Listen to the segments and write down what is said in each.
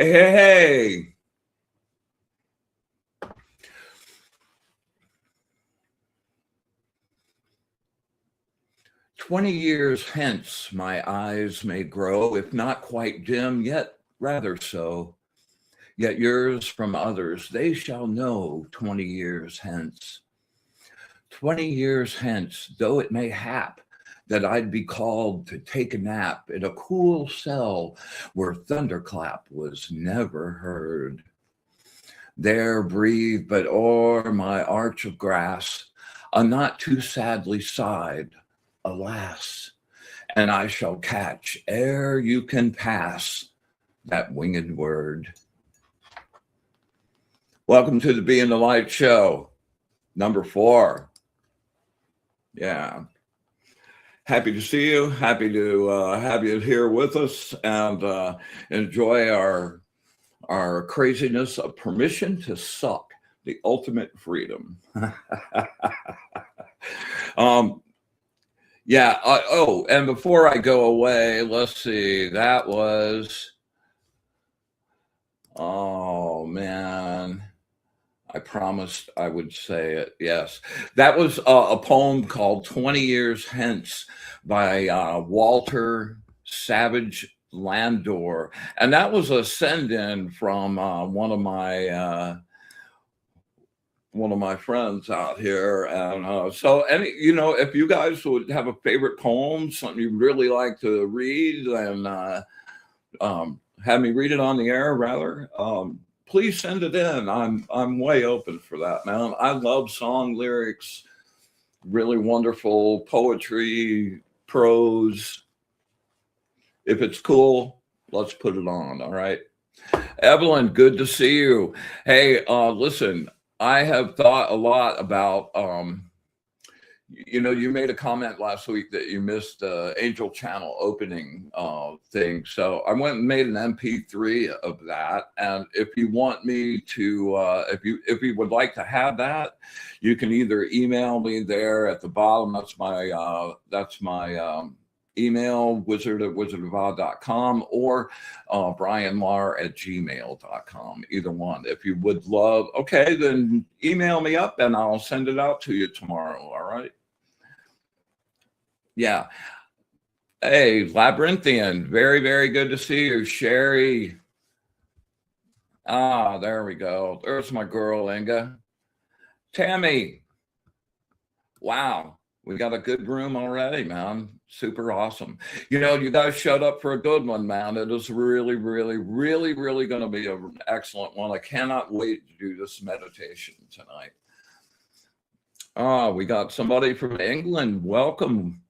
Hey, hey, hey. "20 years hence my eyes may grow, if not quite dim, yet rather so. Yet yours from others they shall know 20 years hence. 20 years hence, though it may hap that I'd be called to take a nap in a cool cell where thunderclap was never heard. There breathe but o'er my arch of grass a not too sadly sighed, alas, and I shall catch ere you can pass that winged word." Welcome to the Be in the Light show, number 4. Yeah. Happy to see you. Happy to have you here with us and enjoy our craziness of permission to suck, the ultimate freedom. Yeah. Oh, and before I go away, let's see. That was, oh man, I promised I would say it. Yes. That was a poem called 20 Years Hence by Walter Savage Landor. And that was a send-in from one of my friends out here. And so if you guys would have a favorite poem, something you really like to read, and have me read it on the air, rather, please send it in. I'm way open for that, man. I love song lyrics, really wonderful poetry, prose. If it's cool, let's put it on. All right. Evelyn, good to see you. Hey, listen, I have thought a lot about, you made a comment last week that you missed the Angel Channel opening thing. So I went and made an MP3 of that. And if you want me to, if you would like to have that, you can either email me there at the bottom. That's my email, wizard@wizardofod.com, or brianlar@gmail.com. Either one. If you would love, okay, then email me up and I'll send it out to you tomorrow. All right. Yeah. Hey, Labyrinthian, very, very good to see you. Sherry. Ah, there we go. There's my girl, Inga. Tammy. Wow. We got a good room already, man. Super awesome. You guys showed up for a good one, man. It is really, really, really, really going to be an excellent one. I cannot wait to do this meditation tonight. We got somebody from England. Welcome,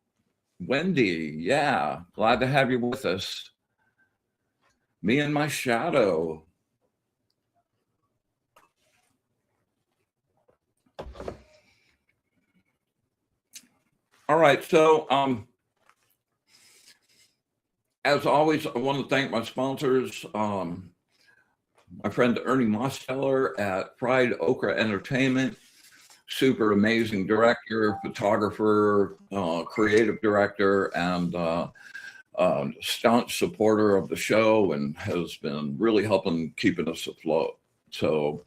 Wendy. Yeah, glad to have you with us. Me and my shadow. All right, so as always, I want to thank my sponsors, my friend Ernie Mosteller at Fried Okra Entertainment, super amazing director, photographer, creative director, and staunch supporter of the show, and has been really helping keeping us afloat. So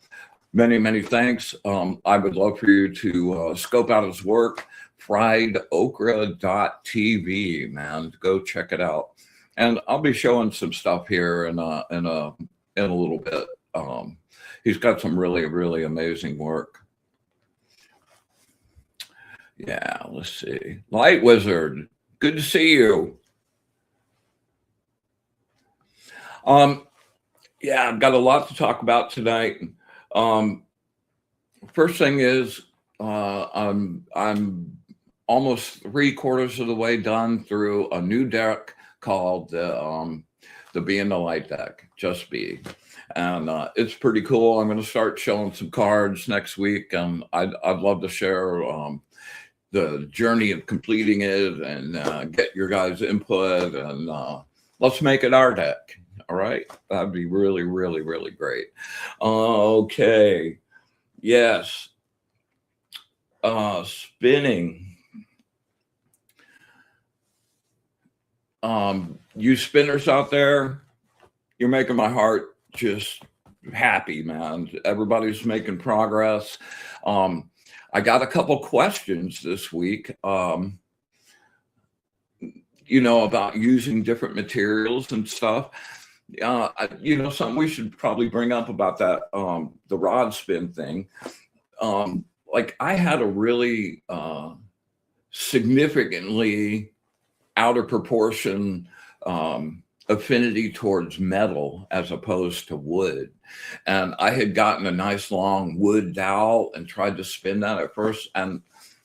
many, many thanks. I would love for you to scope out his work, friedokra.tv, man. Go check it out. And I'll be showing some stuff here in a little bit. He's got some really, really amazing work. Yeah, let's see. Light Wizard, good to see you. Yeah, I've got a lot to talk about tonight. First thing is, I'm almost 3/4 of the way done through a new deck called the Be in the Light deck, Just Be. And it's pretty cool. I'm going to start showing some cards next week. I'd love to share the journey of completing it and get your guys' input, and let's make it our deck. All right. That'd be really, really, really great. Okay. Yes. Spinning. You spinners out there, you're making my heart just happy, man. Everybody's making progress. I got a couple questions this week, about using different materials and stuff. Something we should probably bring up about that, the rod spin thing. Like I had a really significantly out of proportion affinity towards metal as opposed to wood. And I had gotten a nice long wood dowel and tried to spin that at first. And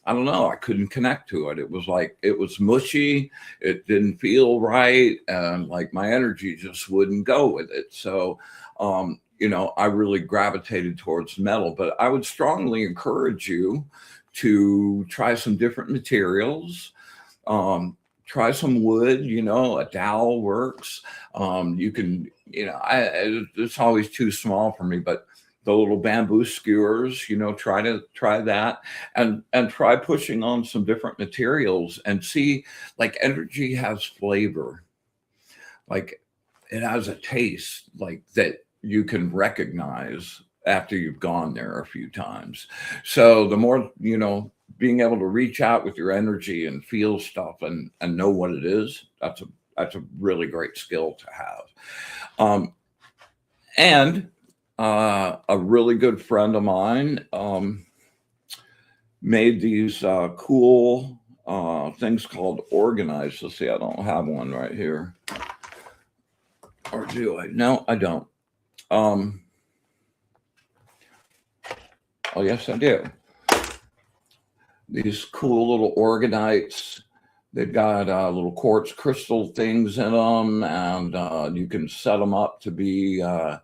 I don't know, I couldn't connect to it. It was like, it was mushy. It didn't feel right. And like my energy just wouldn't go with it. So, I really gravitated towards metal, but I would strongly encourage you to try some different materials. Try some wood, a dowel works. You can, it's always too small for me, but the little bamboo skewers, try that and try pushing on some different materials and see, like energy has flavor, like it has a taste like that you can recognize after you've gone there a few times. So the more, being able to reach out with your energy and feel stuff and know what it is, that's a really great skill to have. And a really good friend of mine made these cool things called organized. Let's see, I don't have one right here. Or do I? No, I don't. Oh, yes, I do. These cool little organites. They've got little quartz crystal things in them, and you can set them up to be a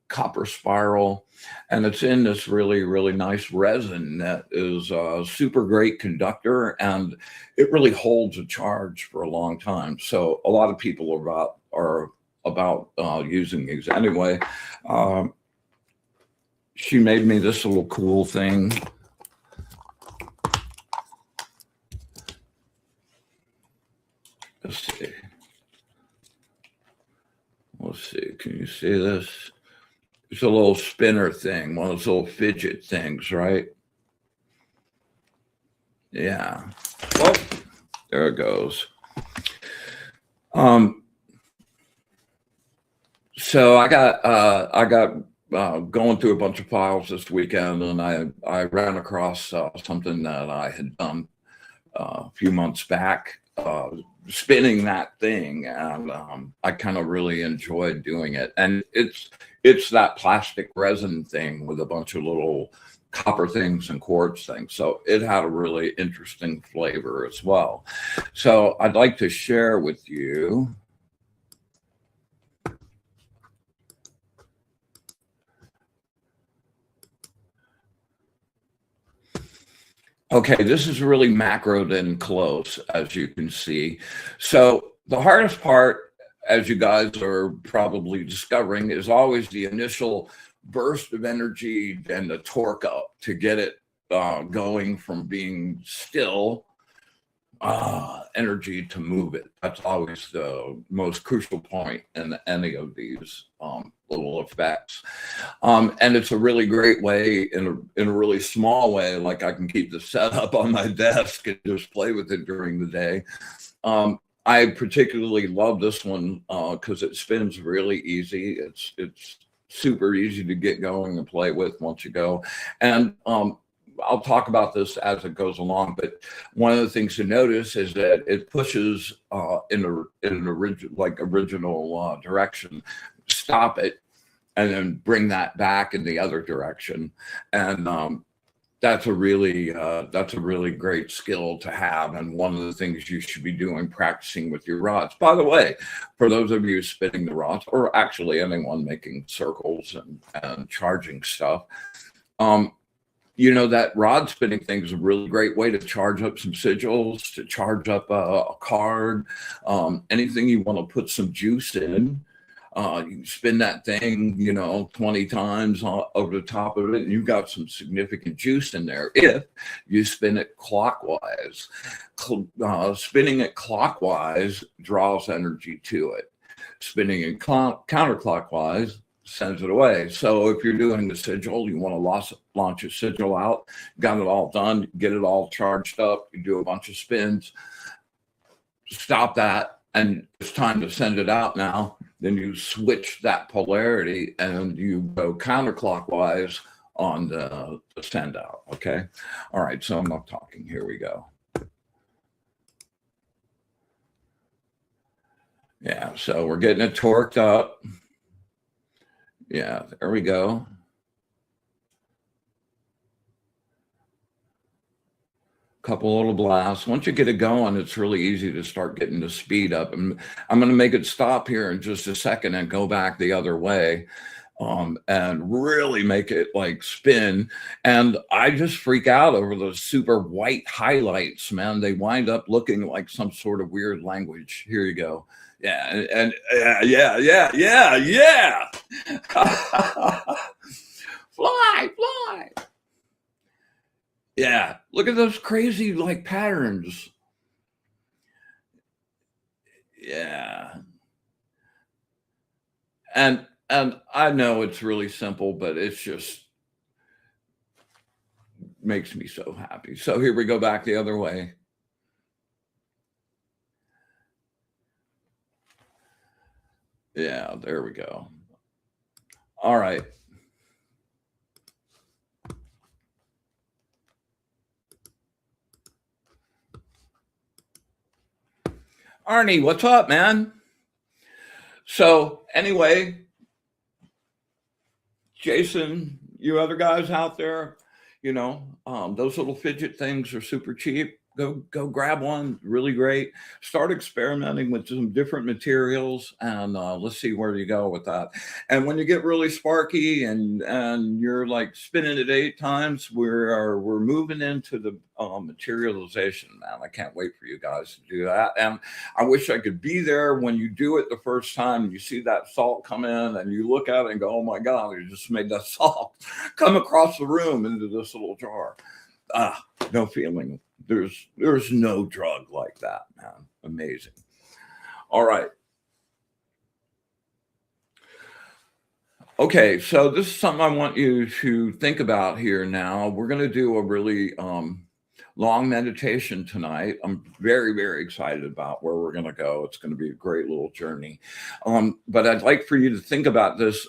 copper spiral. And it's in this really, really nice resin that is a super great conductor, and it really holds a charge for a long time. So a lot of people are about using these. Anyway, she made me this little cool thing. Let's see. Can you see this? It's a little spinner thing, one of those little fidget things, right? Yeah. Well, there it goes. So I got going through a bunch of files this weekend, and I ran across something that I had done a few months back, spinning that thing, and I kind of really enjoyed doing it. And it's that plastic resin thing with a bunch of little copper things and quartz things. So it had a really interesting flavor as well. So I'd like to share with you. Okay, this is really macroed and close, as you can see. So the hardest part, as you guys are probably discovering, is always the initial burst of energy and the torque up to get it going from being still energy to move it. That's always the most crucial point in any of these little effects. And it's a really great way, in a really small way, like I can keep the setup on my desk and just play with it during the day. I particularly love this one because it spins really easy. It's super easy to get going and play with once you go. And I'll talk about this as it goes along, but one of the things to notice is that it pushes in an original direction. Stop it, and then bring that back in the other direction, and that's a really great skill to have, and one of the things you should be doing, practicing with your rods. By the way, for those of you spinning the rods, or actually anyone making circles and charging stuff, that rod spinning thing is a really great way to charge up some sigils, to charge up a card, anything you want to put some juice in. You can spin that thing, 20 times over the top of it, and you've got some significant juice in there if you spin it clockwise. Spinning it clockwise draws energy to it. Spinning it counterclockwise sends it away. So if you're doing the sigil, you want to launch a sigil out, got it all done, get it all charged up, you do a bunch of spins, stop that, and it's time to send it out now. Then you switch that polarity and you go counterclockwise on the send out. Okay. All right. So I'm not talking. Here we go. Yeah. So we're getting it torqued up. Yeah. There we go. Couple little blasts. Once you get it going, it's really easy to start getting the speed up. And I'm going to make it stop here in just a second and go back the other way. And really make it like spin. And I just freak out over those super white highlights, man. They wind up looking like some sort of weird language. Here you go. Yeah. And yeah. Fly. Yeah. Look at those crazy like patterns. Yeah. And I know it's really simple, but it's just makes me so happy. So here we go back the other way. Yeah, there we go. All right. Arnie, what's up, man? So anyway, Jason, you other guys out there, you know, those little fidget things are super cheap. Go grab one, really great. Start experimenting with some different materials, and let's see where you go with that. And when you get really sparky and you're like spinning it 8 times, we're moving into the materialization, man. I can't wait for you guys to do that. And I wish I could be there when you do it the first time and you see that salt come in and you look at it and go, oh my God, you just made that salt come across the room into this little jar. No feeling. There's no drug like that, man. Amazing. All right. Okay, so this is something I want you to think about here now. We're going to do a really long meditation tonight. I'm very, very excited about where we're going to go. It's going to be a great little journey. But I'd like for you to think about this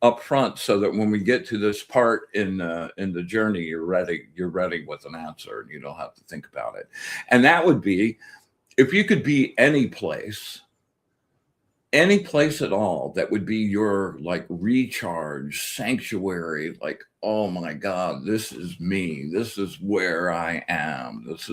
up front so that when we get to this part in the journey, you're ready with an answer and you don't have to think about it. And that would be, if you could be any place at all, that would be your like recharge sanctuary, like, oh my God, this is me, this is where I am, this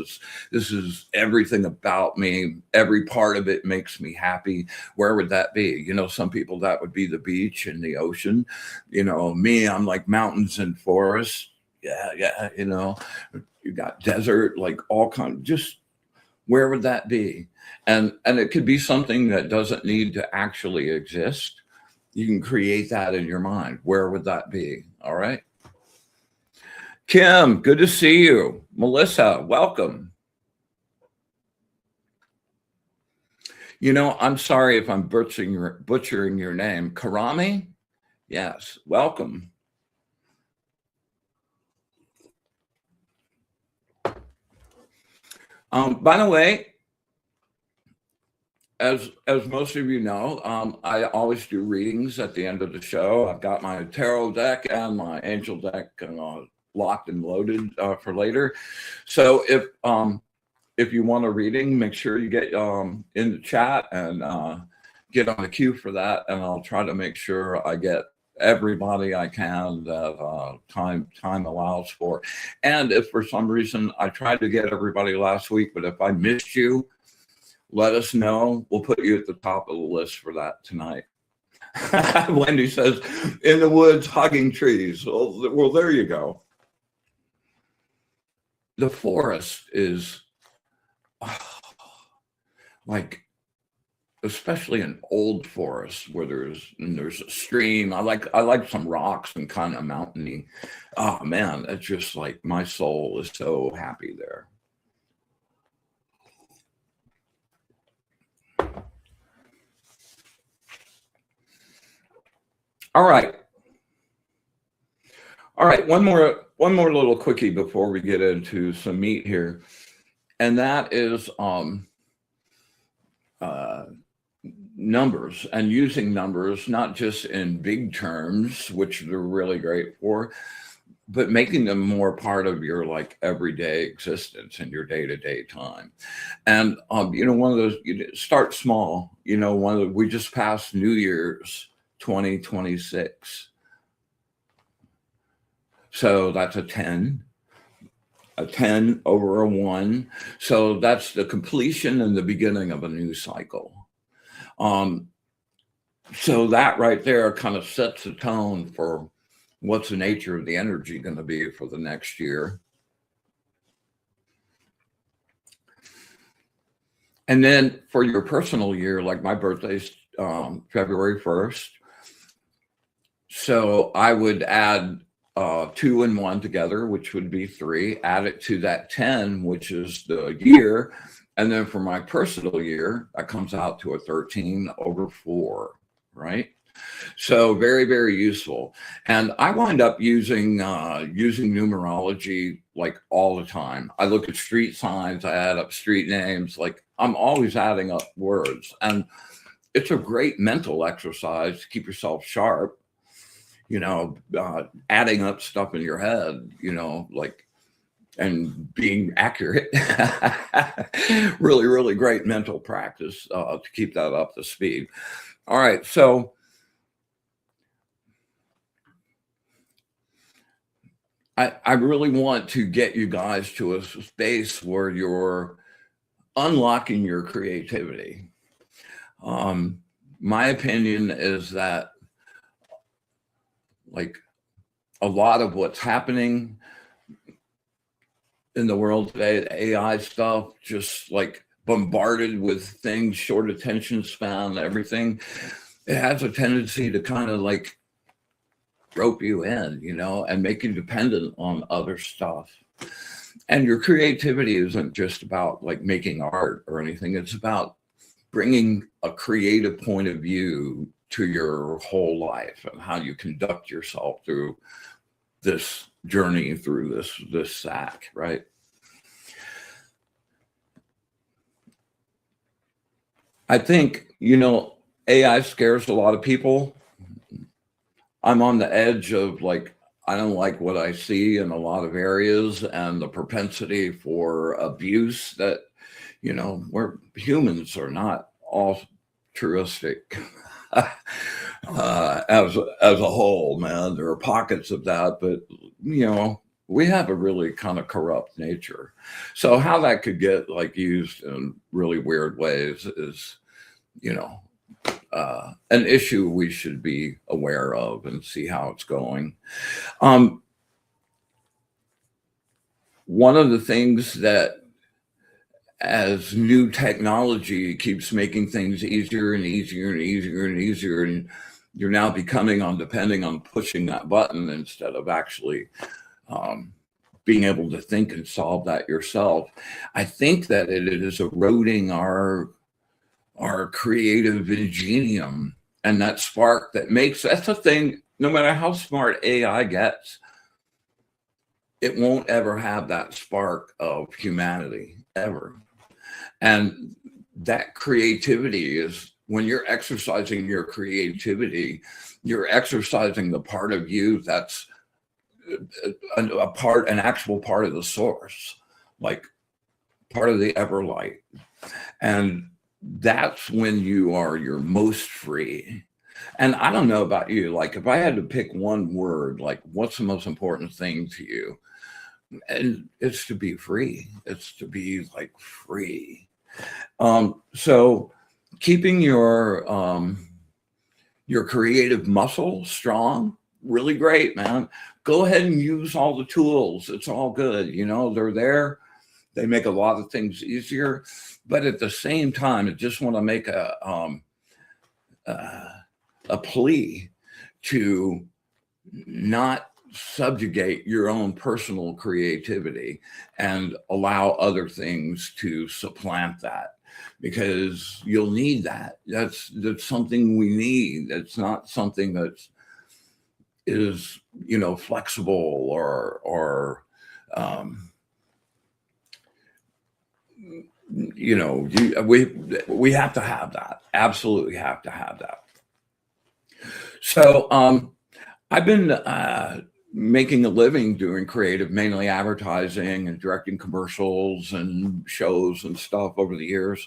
is everything about me, every part of it makes me happy. Where would that be? You know, some people that would be the beach and the ocean. You know, me, I'm like mountains and forests. Yeah, you know, you got desert, like all kind, just where would that be? And it could be something that doesn't need to actually exist. You can create that in your mind. Where would that be? All right. Kim, good to see you. Melissa, welcome. You know, I'm sorry if I'm butchering your name. Karami? Yes, welcome. By the way, as most of you know, I always do readings at the end of the show. I've got my tarot deck and my angel deck locked and loaded for later. So if you want a reading, make sure you get in the chat and get on the queue for that, and I'll try to make sure I get everybody I can that time allows for. And if for some reason I tried to get everybody last week, but if I missed you, let us know. We'll put you at the top of the list for that tonight. Wendy says, in the woods, hugging trees. Well, there you go. The forest is like, especially an old forest where there's a stream. I like some rocks and kind of mountainy. Oh man, it's just like my soul is so happy there. All right. All right. One more little quickie before we get into some meat here. And that is uh, numbers, and using numbers, not just in big terms, which they're really great for, but making them more part of your like everyday existence and your day-to-day time. And one of those, start small. We just passed New Year's 2026. So that's a 10 over a 1. So that's the completion and the beginning of a new cycle. So that right there kind of sets the tone for what's the nature of the energy going to be for the next year. And then for your personal year, like my birthday's February 1st. So I would add 2 and 1 together, which would be 3, add it to that 10, which is the year. And then for my personal year, that comes out to a 13 over 4, right? So very, very useful. And I wind up using numerology like all the time. I look at street signs, I add up street names, like I'm always adding up words. And it's a great mental exercise to keep yourself sharp, adding up stuff in your head, and being accurate. Really, really great mental practice to keep that up to speed. All right, so I really want to get you guys to a space where you're unlocking your creativity. My opinion is that like a lot of what's happening in the world today, AI stuff, just like bombarded with things, short attention span, everything, it has a tendency to kind of like rope you in, and make you dependent on other stuff. And your creativity isn't just about like making art or anything. It's about bringing a creative point of view to your whole life and how you conduct yourself through this journey, through this sack, right? I think, AI scares a lot of people. I'm on the edge of like, I don't like what I see in a lot of areas, and the propensity for abuse that, where humans are not altruistic as a whole, man. There are pockets of that, but we have a really kind of corrupt nature. So how that could get like used in really weird ways is, an issue we should be aware of and see how it's going. One of the things that, as new technology keeps making things easier and easier and easier and easier, and you're now depending on pushing that button instead of actually being able to think and solve that yourself, I think that it is eroding our creative ingenium and that spark that's the thing. No matter how smart AI gets, it won't ever have that spark of humanity ever. And that creativity is, when you're exercising your creativity, you're exercising the part of you that's an actual part of the source, like part of the everlight. And that's when you are your most free. And I don't know about you, like if I had to pick one word, like what's the most important thing to you? And it's to be free. It's to be like free. So keeping your creative muscle strong, really great, man. Go ahead and use all the tools. It's all good. They're there. They make a lot of things easier, but at the same time, I just want to make a plea to not subjugate your own personal creativity and allow other things to supplant that, because you'll need that. That's something we need. It's not something that's is, flexible or we have to have that. Absolutely have to have that. So I've been making a living doing creative, mainly advertising and directing commercials and shows and stuff over the years.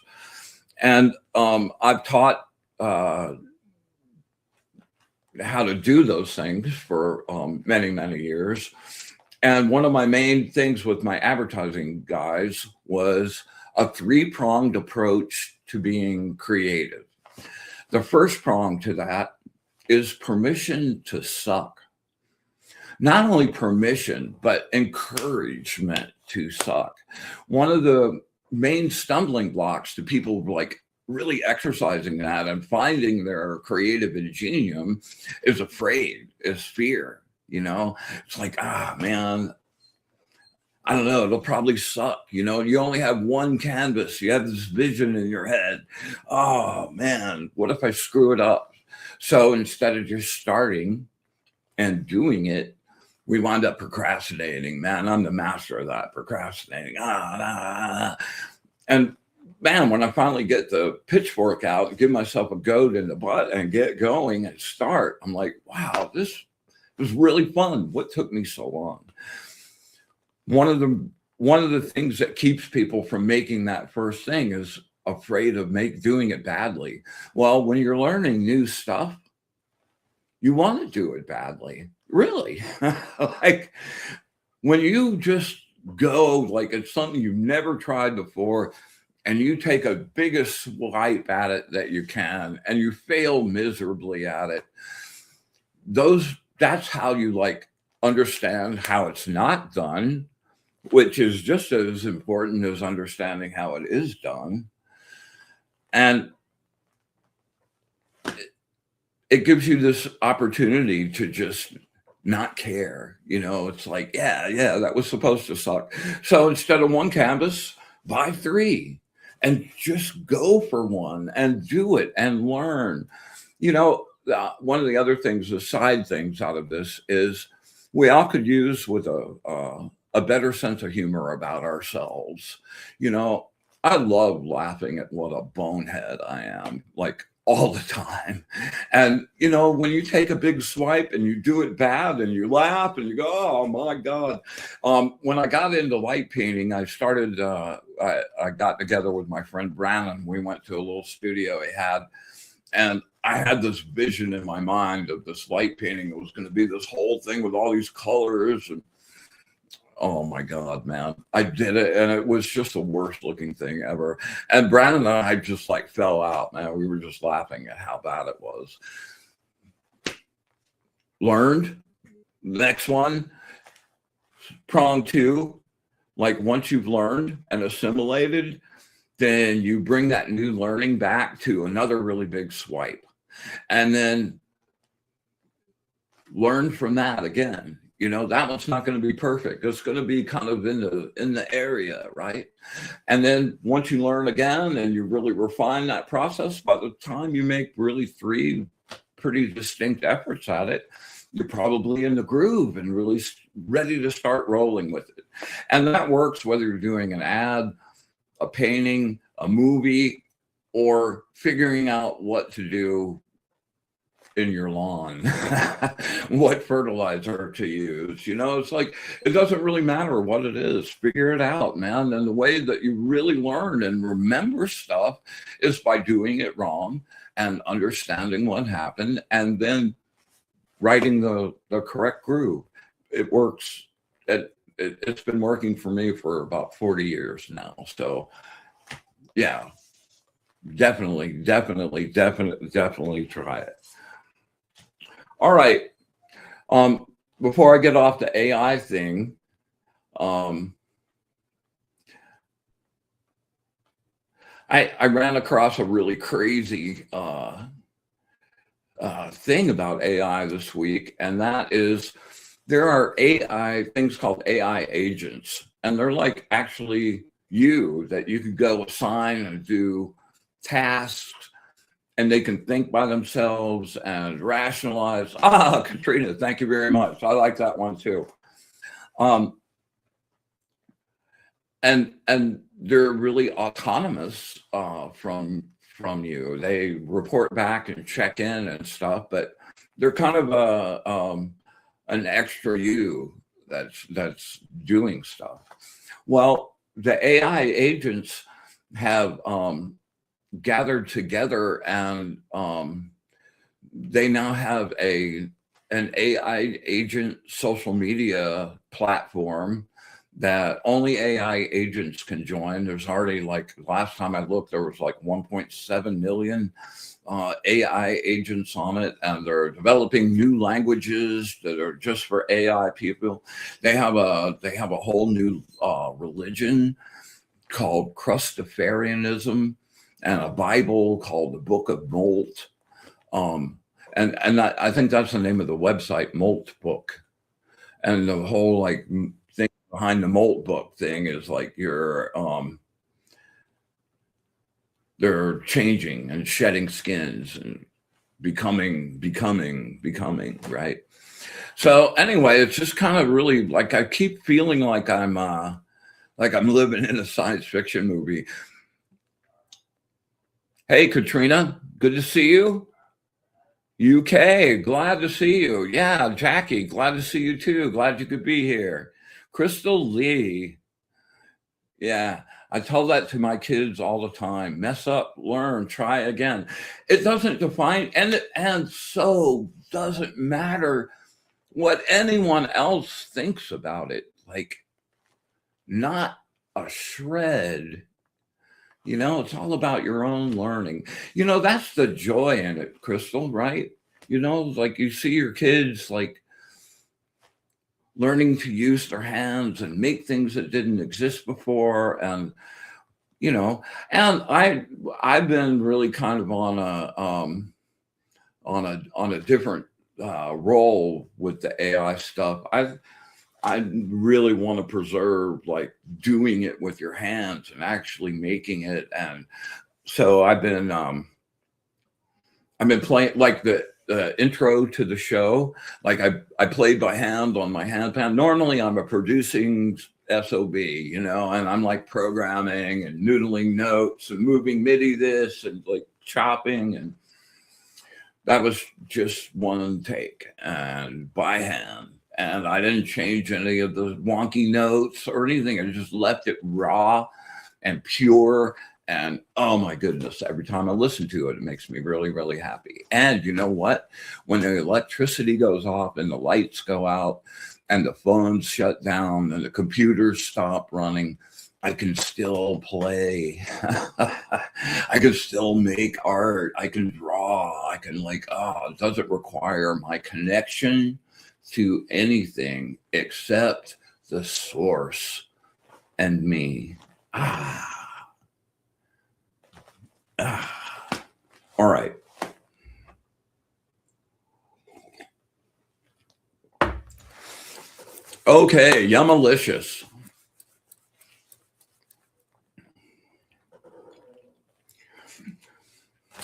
And I've taught how to do those things for many, many years. And one of my main things with my advertising guys was a three-pronged approach to being creative. The first prong to that is permission to suck. Not only permission, but encouragement to suck. One of the main stumbling blocks to people like really exercising that and finding their creative ingenium is fear. It's like, man, I don't know, it'll probably suck. You only have one canvas. You have this vision in your head. Oh man, what if I screw it up? So instead of just starting and doing it, we wind up procrastinating. Man, I'm the master of that, procrastinating. And man, when I finally get the pitchfork out and give myself a goad in the butt and get going and start, I'm like, wow, this was really fun. What took me so long? One of the things that keeps people from making that first thing is afraid of doing it badly. Well, when you're learning new stuff, you want to do it badly. Really. Like when you just go like it's something you've never tried before and you take a biggest swipe at it that you can and you fail miserably at it, that's how you like understand how it's not done, which is just as important as understanding how it is done. And it gives you this opportunity to just not care. It's like, yeah, that was supposed to suck. So instead of one canvas, buy three and just go for one and do it and learn. One of the other things, the side things out of this is we all could use with a better sense of humor about ourselves. I love laughing at what a bonehead I am, like all the time. And, when you take a big swipe and you do it bad and you laugh and you go, oh my God. When I got into light painting, I started, I got together with my friend Brandon. We went to a little studio he had, and I had this vision in my mind of this light painting. It was going to be this whole thing with all these colors and oh my God, man. I did it and it was just the worst looking thing ever. And Brandon and I just like fell out, man. We were just laughing at how bad it was. Learned. Next one, prong two. Like once you've learned and assimilated, then you bring that new learning back to another really big swipe. And then learn from that again. That one's not going to be perfect. It's going to be kind of in the area, right? And then once you learn again and you really refine that process, by the time you make really three pretty distinct efforts at it, you're probably in the groove and really ready to start rolling with it. And that works whether you're doing an ad, a painting, a movie, or figuring out what to do in your lawn, what fertilizer to use. It's like, it doesn't really matter what it is. Figure it out, man. And the way that you really learn and remember stuff is by doing it wrong and understanding what happened and then writing the correct groove. It works. It's been working for me for about 40 years now. So yeah, definitely try it. All right. Before I get off the AI thing, I ran across a really crazy thing about AI this week, and that is there are AI things called AI agents, and they're like actually you that you could go assign and do tasks and they can think by themselves and rationalize. Ah, Katrina, thank you very much. I like that one too. And they're really autonomous from you. They report back and check in and stuff, but they're kind of an extra you that's doing stuff. Well, the AI agents have gathered together, and they now have an AI agent social media platform that only AI agents can join. There's already, like, last time I looked, there was like 1.7 million AI agents on it, and they're developing new languages that are just for AI people. They have a whole new religion called Crustafarianism, and a Bible called the Book of Molt. And I think that's the name of the website, Molt Book. And the whole like thing behind the Molt Book thing is like they're changing and shedding skins and becoming, right? So anyway, it's just kind of really like, I keep feeling like I'm living in a science fiction movie. Hey, Katrina, good to see you. UK, glad to see you. Yeah, Jackie, glad to see you too. Glad you could be here. Crystal Lee. Yeah, I tell that to my kids all the time. Mess up, learn, try again. It doesn't define, and so doesn't matter what anyone else thinks about it. Like, not a shred. You know, it's all about your own learning. You know, that's the joy in it, Crystal, right? You know, like you see your kids like learning to use their hands and make things that didn't exist before. And, you know, and I've been really kind of on a different role with the AI stuff. I really want to preserve like doing it with your hands and actually making it. And so I've been playing like the intro to the show. Like I played by hand on my handpan. Normally I'm a producing SOB, you know, and I'm like programming and noodling notes and moving MIDI this and like chopping, and that was just one take and by hand. And I didn't change any of the wonky notes or anything. I just left it raw and pure. And oh my goodness, every time I listen to it, it makes me really, really happy. And you know what? When the electricity goes off and the lights go out and the phones shut down and the computers stop running, I can still play. I can still make art. I can draw. I can like, it doesn't require my connection to anything except the source and me. All right. Okay, Yummalicious.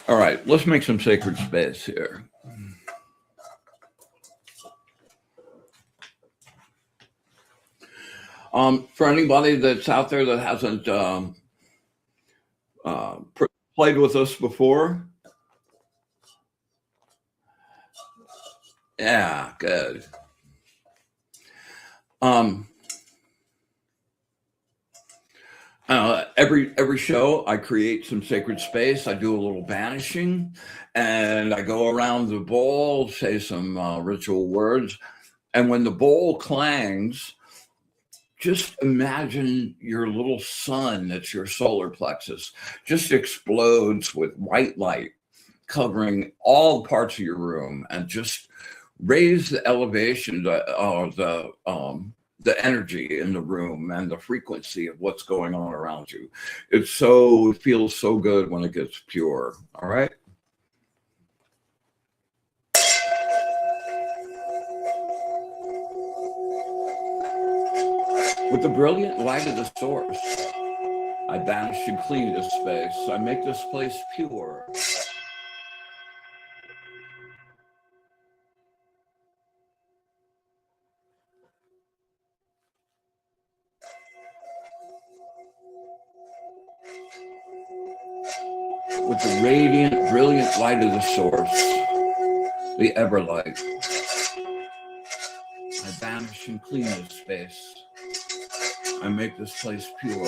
All right, let's make some sacred space here. For anybody that's out there that hasn't played with us before, yeah, good. Every show I create some sacred space. I do a little banishing, and I go around the bowl, say some ritual words, and when the bowl clangs, just imagine your little sun, that's your solar plexus, just explodes with white light covering all parts of your room, and just raise the elevation, the energy in the room and the frequency of what's going on around you. It feels so good when it gets pure. All right. With the brilliant light of the source, I banish and clean this space. I make this place pure. with the radiant, brilliant light of the source, the ever light. I vanish and clean this space. I make this place pure.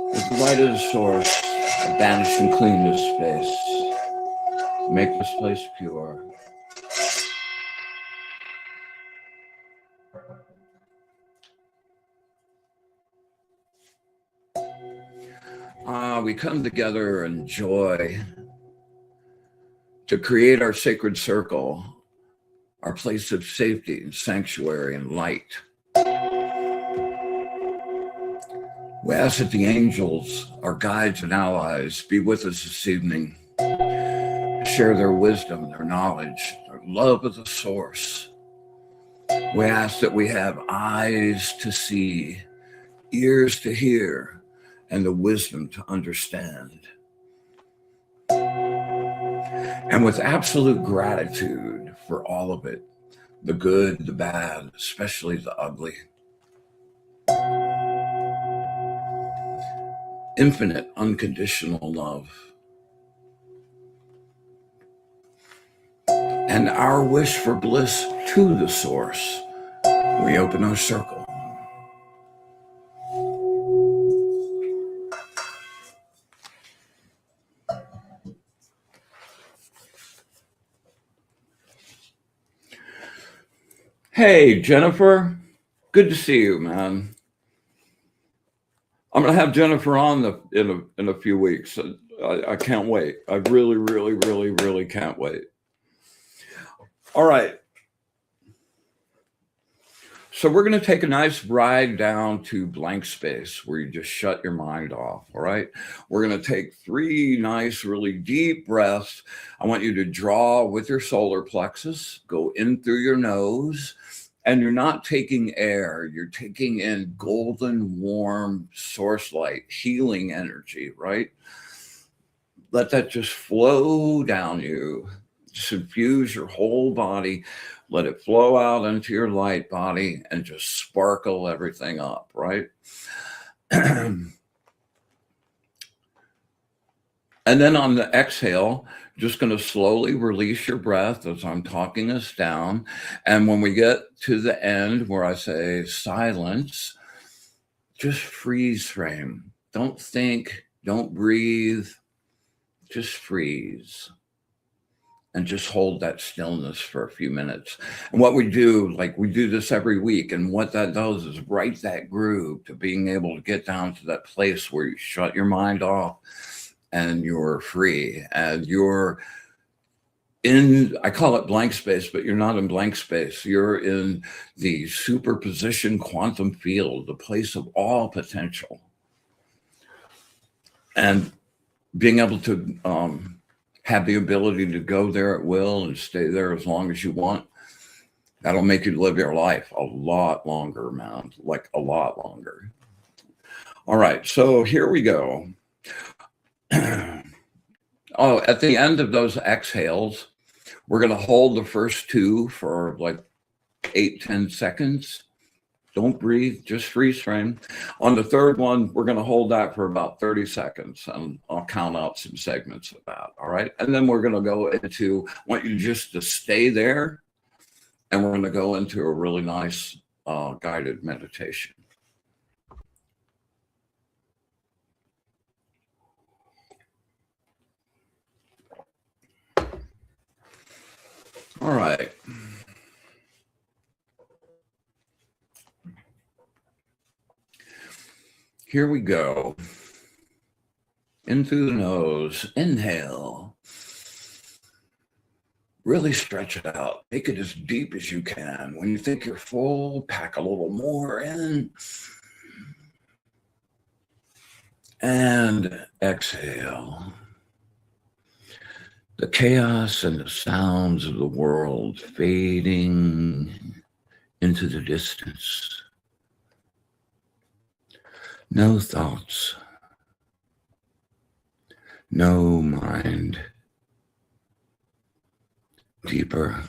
With the light of the source, I vanish and clean this space. Make this place pure. We come together in joy to create our sacred circle, our place of safety and sanctuary and light. We ask that the angels, our guides and allies, be with us this evening, share their wisdom, their knowledge, their love of the source. We ask that we have eyes to see, ears to hear, and the wisdom to understand. And with absolute gratitude for all of it, the good, the bad, especially the ugly. Infinite, unconditional love. And our wish for bliss to the source. We open our circle. Hey, Jennifer. Good to see you, man. I'm going to have Jennifer on in a few weeks. I can't wait. I really, really, really, really can't wait. All right. So we're going to take a nice ride down to blank space where you just shut your mind off. All right. We're going to take 3 nice, really deep breaths. I want you to draw with your solar plexus, go in through your nose, and you're not taking air. You're taking in golden, warm source light, healing energy, right? Let that just flow down you. Just infuse your whole body. Let it flow out into your light body and just sparkle everything up, right? And then on the exhale, just going to slowly release your breath as I'm talking us down. And when we get to the end where I say silence, just freeze frame. Don't think, don't breathe, just freeze. And just hold that stillness for a few minutes. And what we do, like we do this every week, and what that does is write that groove to being able to get down to that place where you shut your mind off and you're free and you're in, I call it blank space, but you're not in blank space. You're in the superposition quantum field, the place of all potential. And being able to have the ability to go there at will and stay there as long as you want, that'll make you live your life a lot longer, man, like a lot longer. All right, so here we go. Oh, at the end of those exhales, we're going to hold the first 2 for like 8-10 seconds. Don't breathe, just freeze frame. On the third one, we're going to hold that for about 30 seconds, and I'll count out some segments of that, all right? And then we're going to go into, I want you just to stay there, and we're going to go into a really nice guided meditation. All right. Here we go. In through the nose, inhale. Really stretch it out. Make it as deep as you can. When you think you're full, pack a little more in. And exhale. The chaos and the sounds of the world fading into the distance. No thoughts. No mind. deeper,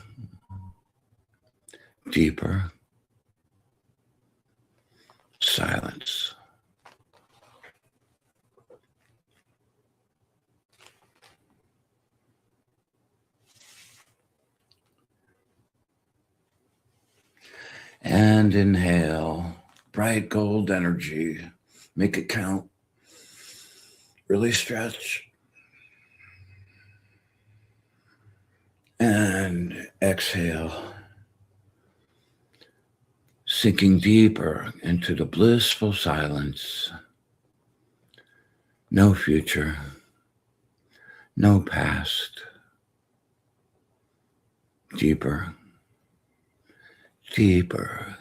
deeper silence. And inhale, bright gold energy. Make it count. Really stretch. And exhale, sinking deeper into the blissful silence. No future, no past. Deeper, deeper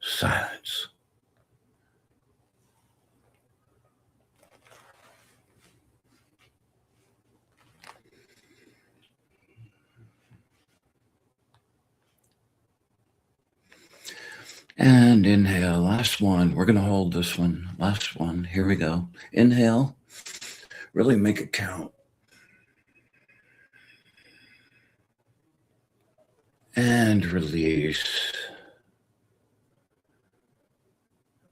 silence. And inhale, last one. We're going to hold this one. Last one. Here we go. Inhale, really make it count. And release.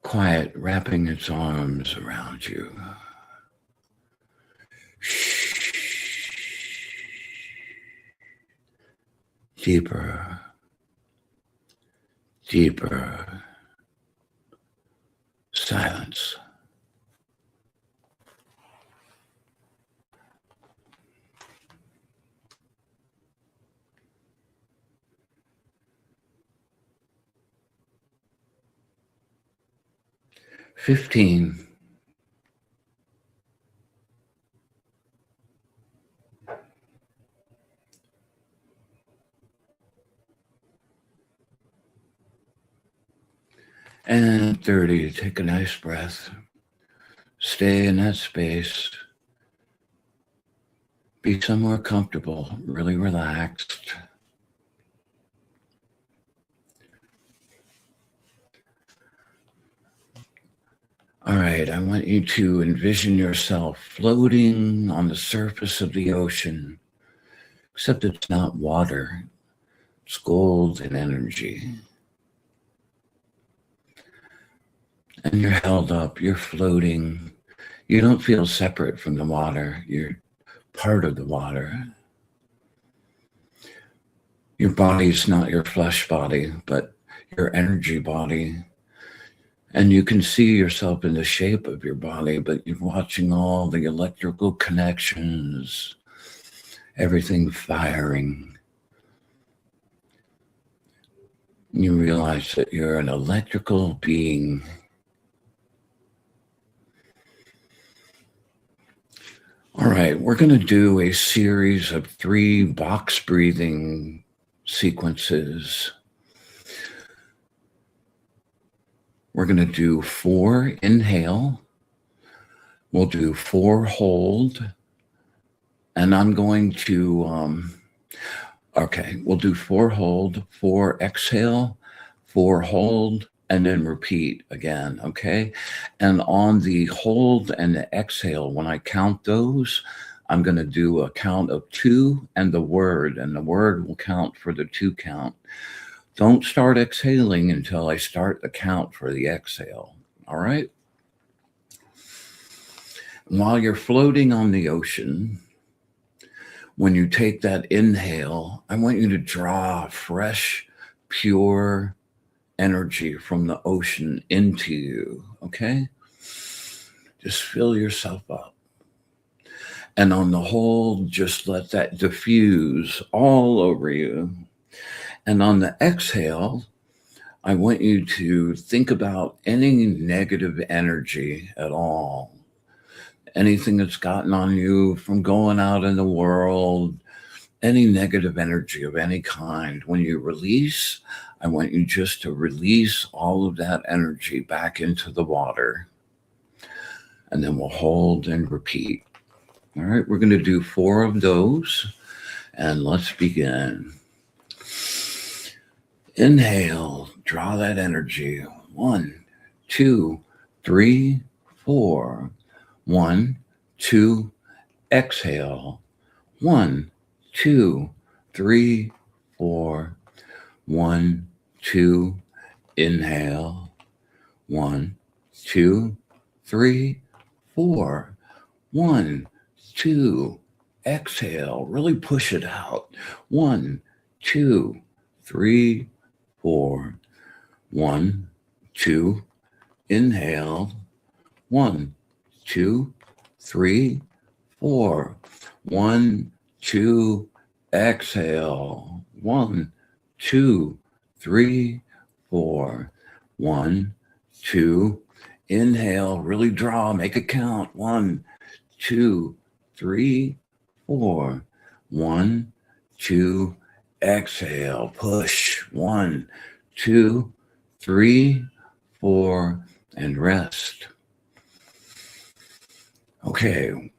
Quiet, wrapping its arms around you. Deeper, deeper silence. $15. And 30. Take a nice breath. Stay in that space. Be somewhere comfortable, really relaxed. All right, I want you to envision yourself floating on the surface of the ocean, except it's not water, it's gold and energy. And you're held up, you're floating. You don't feel separate from the water, you're part of the water. Your body's not your flesh body, but your energy body. And you can see yourself in the shape of your body, but you're watching all the electrical connections, everything firing. You realize that you're an electrical being. All right, we're going to do a series of 3 box breathing sequences. We're going to do 4 inhale. We'll do 4 hold. And I'm going to, we'll do 4 hold, 4 exhale, 4 hold, and then repeat again, okay? And on the hold and the exhale, when I count those, I'm going to do a count of 2 and the word will count for the 2 count. Don't start exhaling until I start the count for the exhale, all right? While you're floating on the ocean, when you take that inhale, I want you to draw fresh, pure energy from the ocean into you, okay? Just fill yourself up. And on the hold, just let that diffuse all over you. And on the exhale, I want you to think about any negative energy at all. Anything that's gotten on you from going out in the world, any negative energy of any kind. When you release, I want you just to release all of that energy back into the water. And then we'll hold and repeat. All right, we're going to do 4 of those. And let's begin. Inhale, draw that energy. 1, 2, 3, 4. 1, 2, exhale. 1, 2, 3, 4. 1, 2, inhale. 1, 2, 3, 4. 1, 2, exhale. Really push it out. 1, 2, 3, 4. 1, 2, inhale. 1, 2, 3, 4. 1, 2, exhale. 1, 2, 3, 4. 1, 2, inhale. Really draw. Make it count. 1, 2, 3, 4. 1, 2, exhale. Push. 1, 2, 3, 4, and rest. Okay,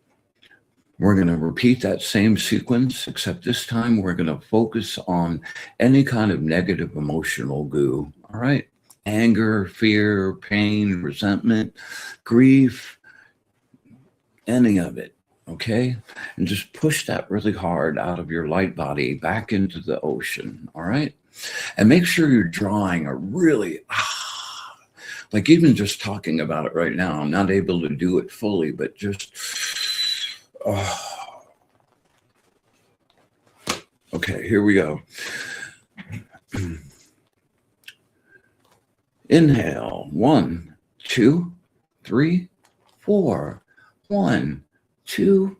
we're going to repeat that same sequence, except this time we're going to focus on any kind of negative emotional goo. All right, anger, fear, pain, resentment, grief, any of it. Okay, and just push that really hard out of your light body back into the ocean. All right, and make sure you're drawing a really like even just talking about it right now, I'm not able to do it fully, but just, okay, here we go. Inhale, 1, 2, 3, 4. 1, 2,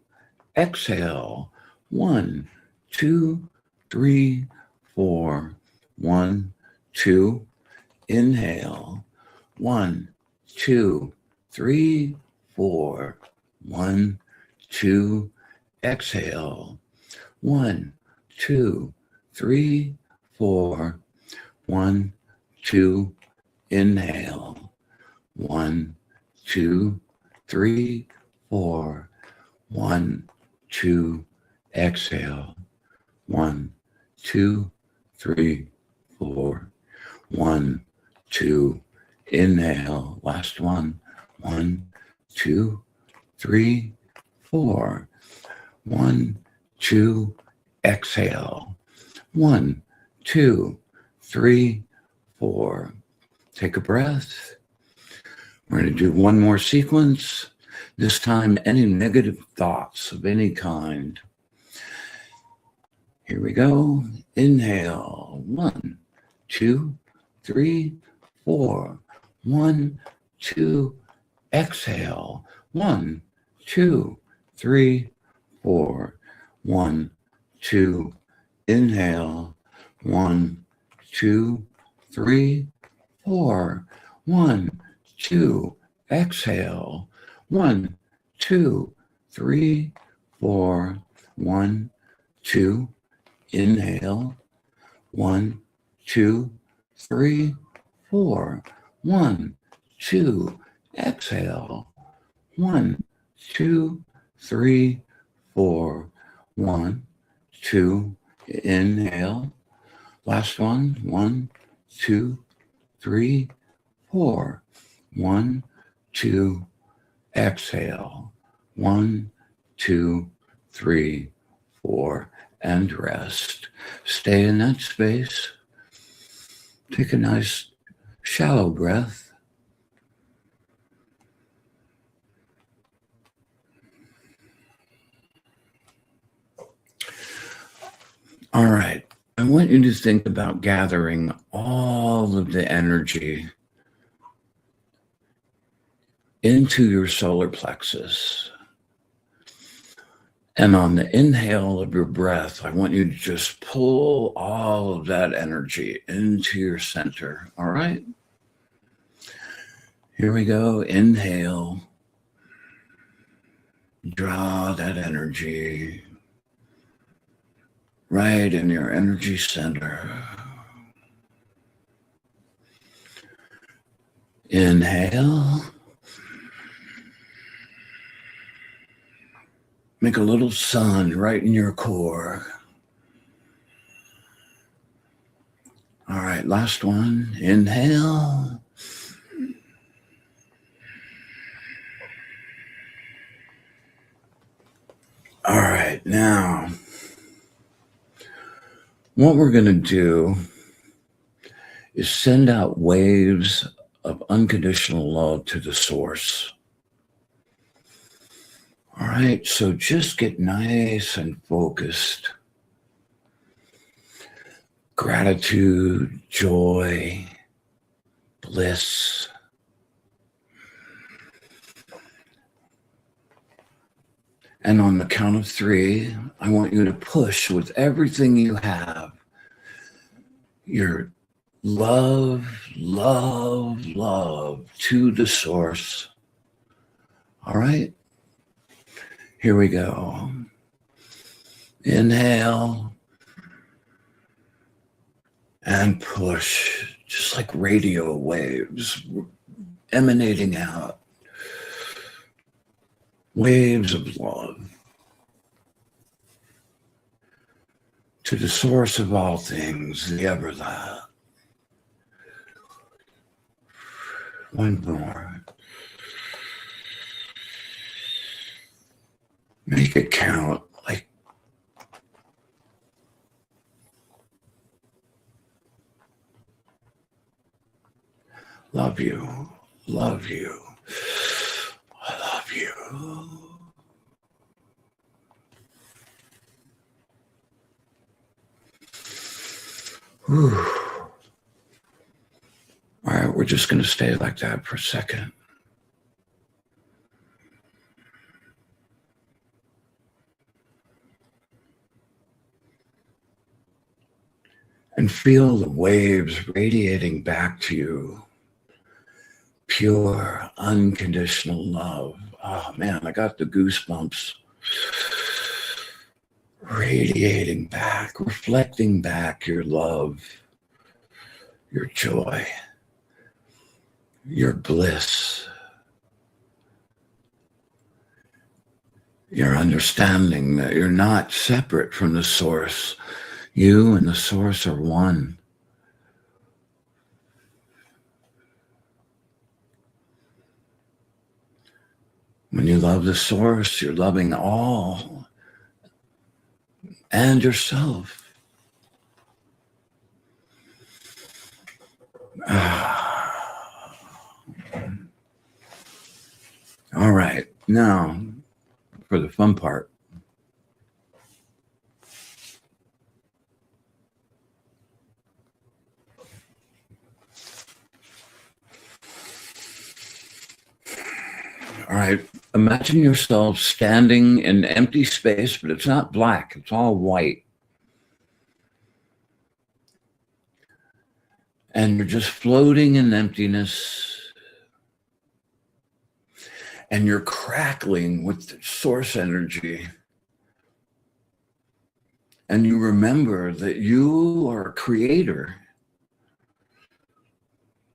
exhale. 1, 2, 3, 4. 1, 2, inhale. 1, 2, 3, 4. 1, 2, exhale. 1, 2, 3, 4. 1, 2, inhale. 1, 2, 3, 4. 1, 2, exhale. 1, 2, 3, 4. 1, 2, inhale. Last one. 1, 2, 3, 4. 1, 2, exhale. 1, 2, 3, 4. Take a breath. We're going to do one more sequence. This time, any negative thoughts of any kind. Here we go. Inhale. 1, 2, 3, 4. 1, 2, exhale. 1, 2, 3, 4. 1, 2, inhale. 1, 2, 3, 4. 1, 2, exhale. 1, 2, 3, 4. 1, 2, inhale. 1, 2, 3, 4. 1, 2, exhale. 1, 2, 3, 4. 1, 2, inhale. Last one. 1, 2, 3, 4. 1, 2, exhale. 1, 2, 3, 4, and rest. Stay in that space. Take a nice shallow breath. All right. I want you to think about gathering all of the energy into your solar plexus. And on the inhale of your breath, I want you to just pull all of that energy into your center. All right? Here we go. Inhale. Draw that energy right in your energy center. Inhale. Make a little sun right in your core. All right, last one. Inhale. All right, now What we're going to do is send out waves of unconditional love to the source. All right, so just get nice and focused. Gratitude, joy, bliss. And on the count of 3, I want you to push with everything you have your love, love, love to the source. All right, here we go. Inhale and push, just like radio waves emanating out. Waves of love to the source of all things, the ever-that. One more. Make it count. Like love you, love you, I love you. Whew. All right, we're just going to stay like that for a second. And feel the waves radiating back to you. Pure, unconditional love. Oh man, I got the goosebumps. Radiating back, reflecting back your love, your joy, your bliss, your understanding that you're not separate from the source. You and the source are one. When you love the source, you're loving all and yourself. All right, now for the fun part. All right, imagine yourself standing in empty space, but it's not black, it's all white. And you're just floating in emptiness. And you're crackling with the source energy. And you remember that you are a creator.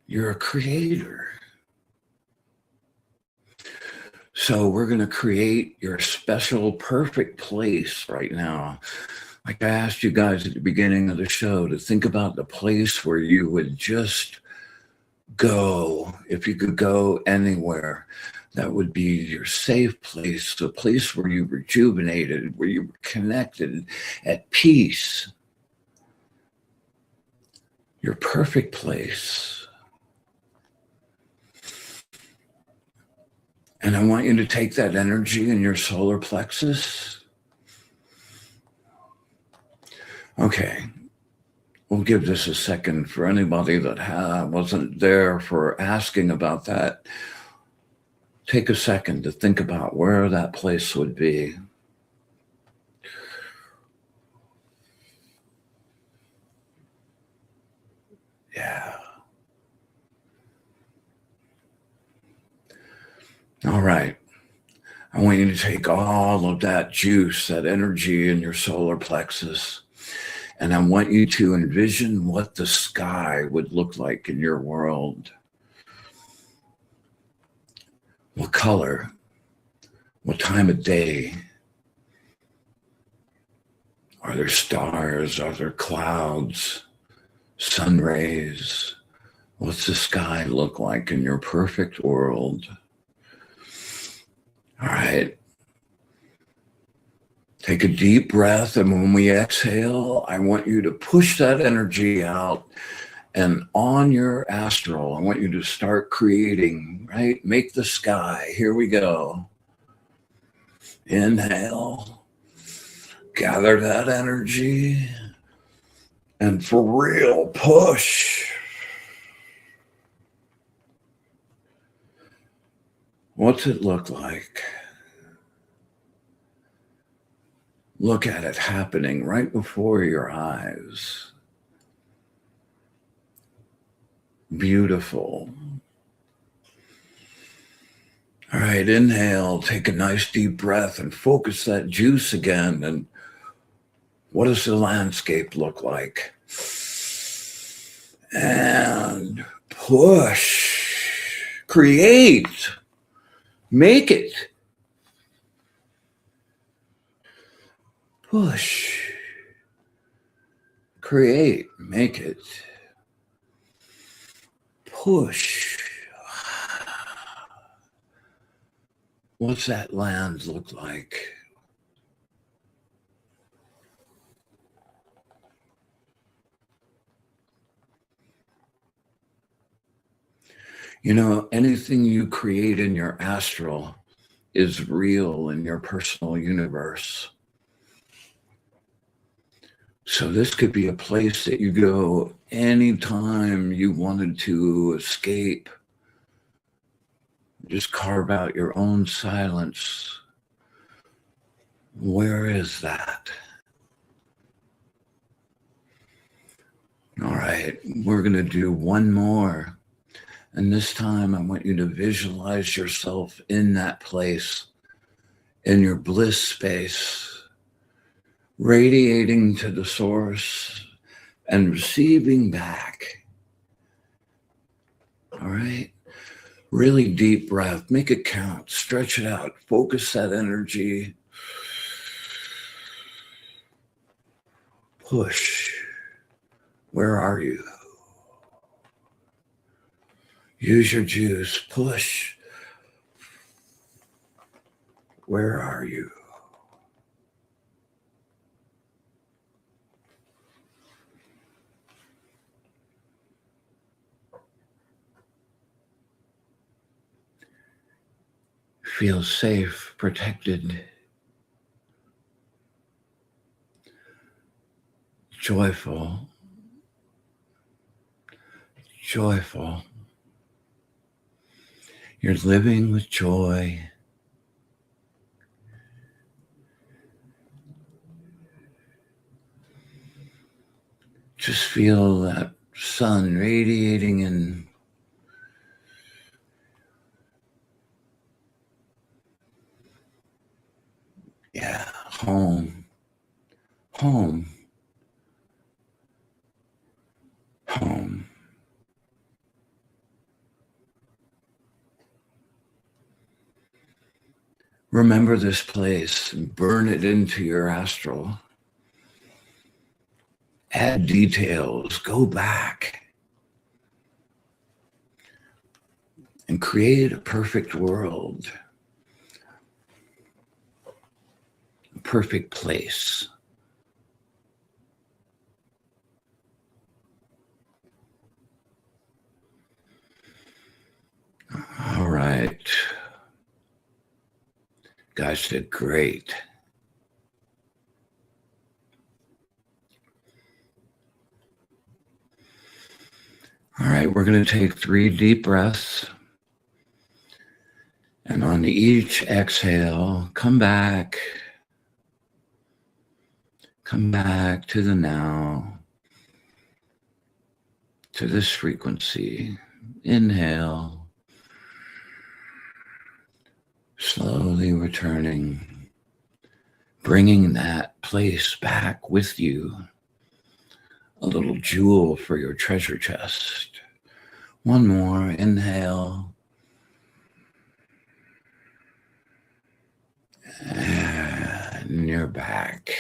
You're a creator. So we're going to create your special, perfect place right now. Like I asked you guys at the beginning of the show to think about the place where you would just go. If you could go anywhere, that would be your safe place, the place where you rejuvenated, where you were connected, at peace. Your perfect place. And I want you to take that energy in your solar plexus. Okay, we'll give this a second for anybody that wasn't there for asking about that. Take a second to think about where that place would be. Yeah. All right. I want you to take all of that juice, that energy in your solar plexus, and I want you to envision what the sky would look like in your world. What color? What time of day? Are there stars? Are there clouds? Sun rays? What's the sky look like in your perfect world? All right. Take a deep breath, and when we exhale, I want you to push that energy out. And on your astral, I want you to start creating, right? Make the sky. Here we go. Inhale. Gather that energy. And for real, push. What's it look like? Look at it happening right before your eyes. Beautiful. All right, inhale, take a nice deep breath and focus that juice again. And what does the landscape look like? And push, create, make it. Push, create, make it. Push. What's that land look like? You know, anything you create in your astral is real in your personal universe. So this could be a place that you go anytime you wanted to escape. Just carve out your own silence. Where is that? All right, we're going to do one more. And this time I want you to visualize yourself in that place, in your bliss space, radiating to the source and receiving back. All right. Really deep breath. Make it count. Stretch it out. Focus that energy. Push. Where are you? Use your juice. Push. Where are you? Feel safe, protected, joyful, joyful. You're living with joy. Just feel that sun radiating in. Yeah, home, home, home. Remember this place and burn it into your astral. Add details, go back and create a perfect world, a perfect place. All right. Guys did great. All right, we're going to take 3 deep breaths. And on each exhale, come back to the now, to this frequency. Inhale, slowly returning, bringing that place back with you, a little jewel for your treasure chest. One more, inhale. And you're back.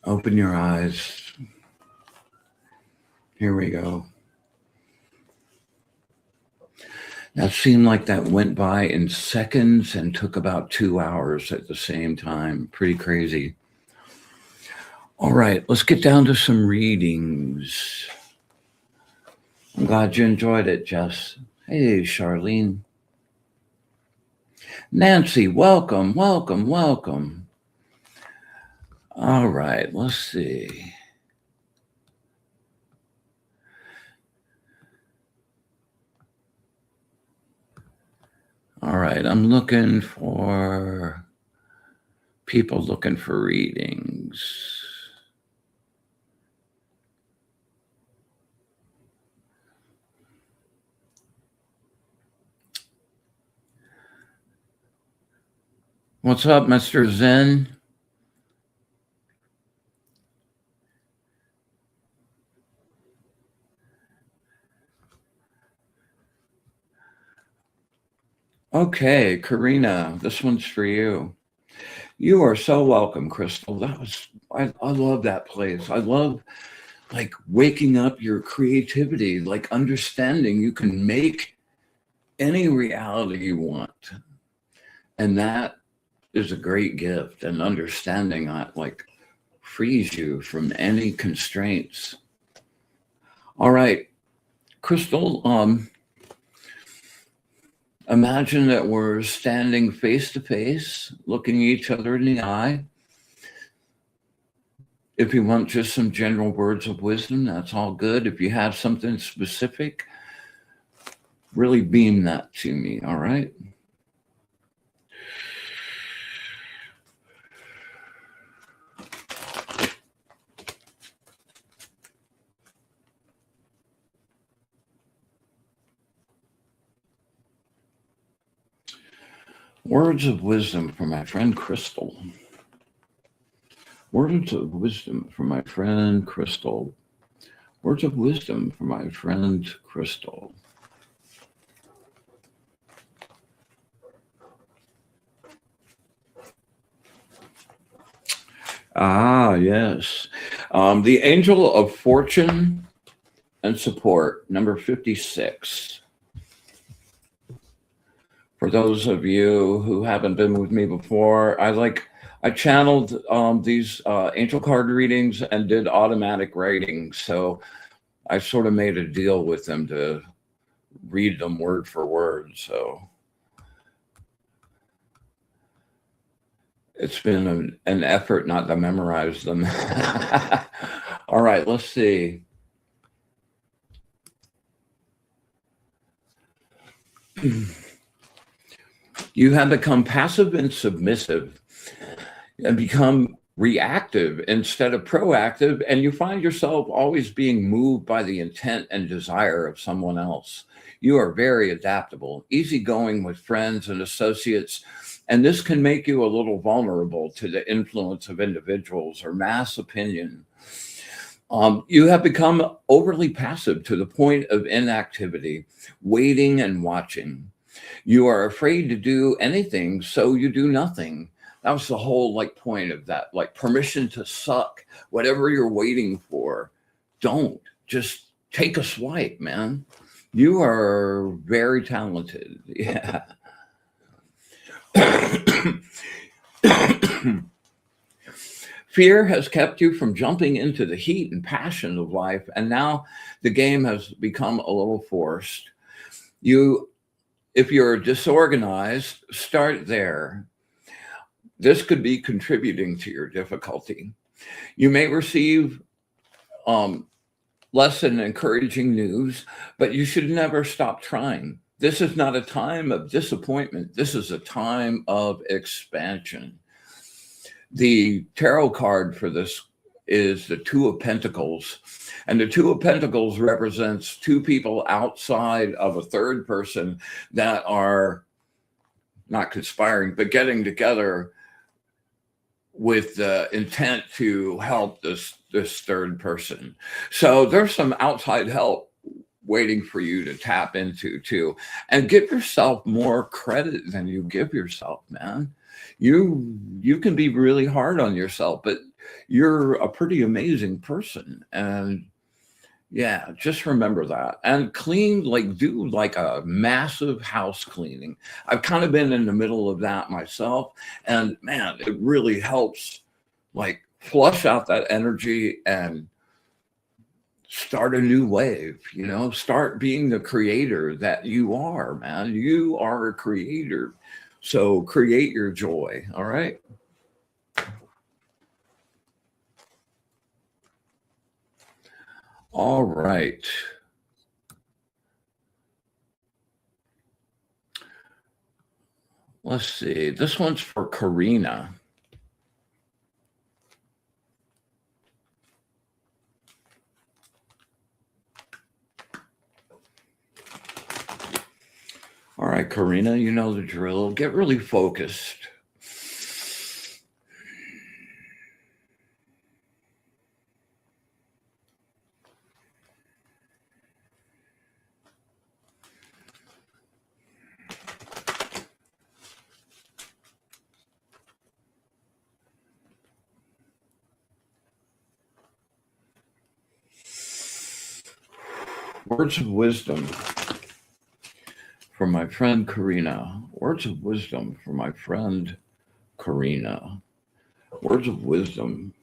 Open your eyes. Here we go. That seemed like that went by in seconds and took about 2 hours at the same time. Pretty crazy. All right, let's get down to some readings. I'm glad you enjoyed it, Jess. Hey, Charlene. Nancy, welcome, welcome, welcome. All right, let's see. All right, I'm looking for people looking for readings. What's up, Mr. Zen? Okay, Karina, this one's for you. You are so welcome, Crystal. I love that place. I love like waking up your creativity, like understanding you can make any reality you want. And that is a great gift, and understanding that like frees you from any constraints. All right, Crystal, imagine that we're standing face to face, looking each other in the eye. If you want just some general words of wisdom, that's all good. If you have something specific, really beam that to me, all right? Words of wisdom from my friend Crystal. Words of wisdom from my friend Crystal. Words of wisdom from my friend Crystal. Ah, yes. The Angel of Fortune and Support, number 56. For those of you who haven't been with me before, I channeled these angel card readings and did automatic writing. So I sort of made a deal with them to read them word for word. So it's been an effort not to memorize them. All right, let's see. You have become passive and submissive and become reactive instead of proactive, and you find yourself always being moved by the intent and desire of someone else. You are very adaptable, easygoing with friends and associates, and this can make you a little vulnerable to the influence of individuals or mass opinion. You have become overly passive to the point of inactivity, waiting and watching. You are afraid to do anything, so you do nothing. That was the whole like point of that, like permission to suck. Whatever you're waiting for, don't. Just take a swipe, man. You are very talented. Yeah. Fear has kept you from jumping into the heat and passion of life, and now the game has become a little forced. If you're disorganized, start there. This could be contributing to your difficulty. You may receive less than encouraging news, but you should never stop trying. This is not a time of disappointment. This is a time of expansion. The tarot card for this is the Two of Pentacles. And the Two of Pentacles represents two people outside of a third person that are not conspiring, but getting together with the intent to help this third person. So there's some outside help waiting for you to tap into too. And give yourself more credit than you give yourself, man. You can be really hard on yourself, but you're a pretty amazing person, and Yeah, just remember that. And clean, like do like a massive house cleaning. I've kind of been in the middle of that myself. And man, it really helps like flush out that energy and start a new wave, start being the creator that you are, man. You are a creator. So create your joy. All right. All right. Let's see. This one's for Karina. All right, Karina, you know the drill. Get really focused. Words of wisdom for my friend Karina. Words of wisdom for my friend Karina. Words of wisdom.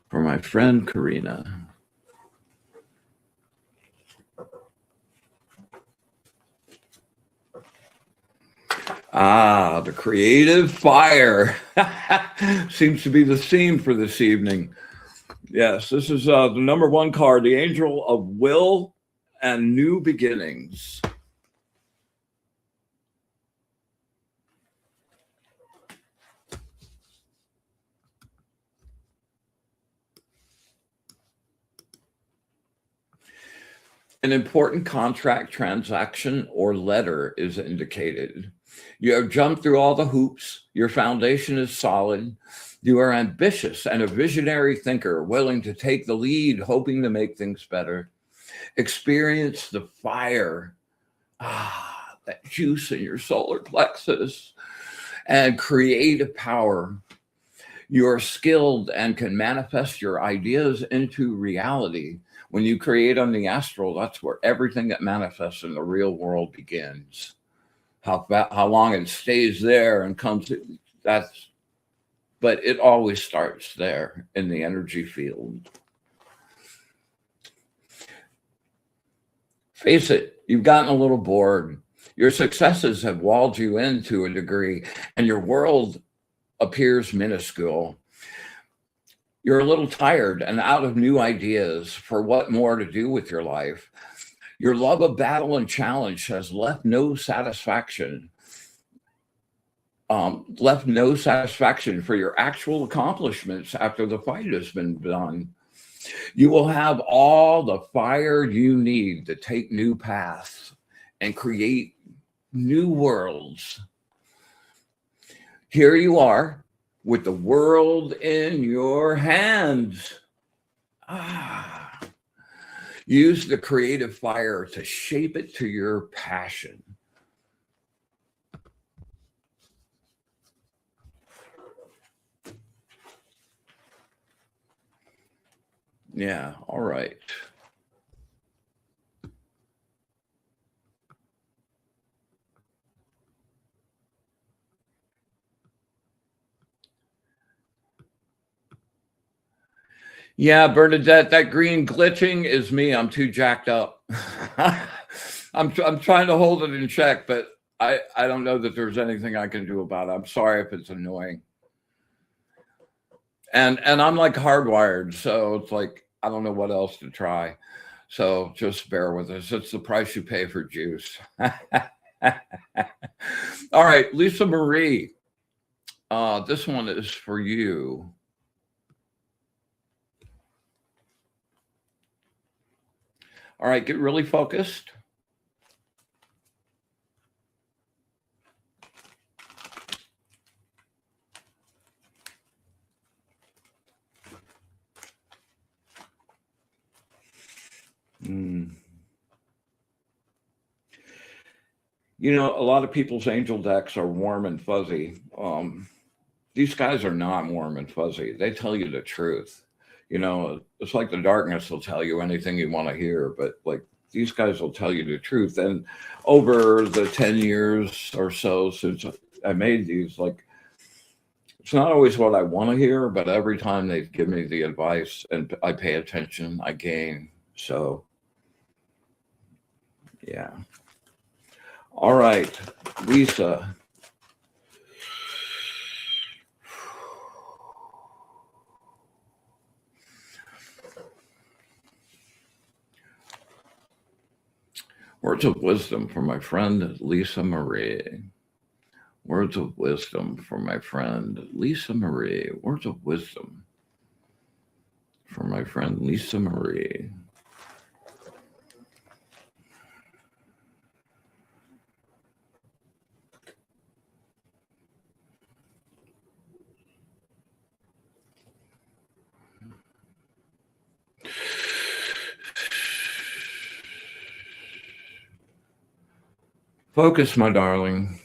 For my friend Karina. Ah, the creative fire seems to be the theme for this evening. Yes, this is the number one card, the Angel of Will and New Beginnings. An important contract, transaction, or letter is indicated. You have jumped through all the hoops. Your foundation is solid. You are ambitious and a visionary thinker, willing to take the lead, hoping to make things better. Experience the fire, that juice in your solar plexus, and creative power. You are skilled and can manifest your ideas into reality. When you create on the astral, that's where everything that manifests in the real world begins. How long it stays there and comes, but it always starts there in the energy field. Face it, you've gotten a little bored. Your successes have walled you in to a degree, and your world appears minuscule. You're a little tired and out of new ideas for what more to do with your life. Your love of battle and challenge has left no satisfaction for your actual accomplishments after the fight has been done. You will have all the fire you need to take new paths and create new worlds. Here you are with the world in your hands. Use the creative fire to shape it to your passion. Yeah, all right. Yeah, Bernadette, that green glitching is me. I'm too jacked up. I'm trying to hold it in check, but I don't know that there's anything I can do about it. I'm sorry if it's annoying. And I'm like hardwired, so it's like I don't know what else to try. So just bear with us. It's the price you pay for juice. All right, Lisa Marie. This one is for you. All right, get really focused. Mm. You know, a lot of people's angel decks are warm and fuzzy. these guys are not warm and fuzzy. They tell you the truth. You know, it's like the darkness will tell you anything you want to hear, but like these guys will tell you the truth. And over the 10 years or so since I made these, like, it's not always what I want to hear, but every time they give me the advice and I pay attention, I gain. So, yeah. All right, Lisa. Words of wisdom from my friend Lisa Marie. Words of wisdom from my friend Lisa Marie. Words of wisdom from my friend Lisa Marie. Focus, my darling.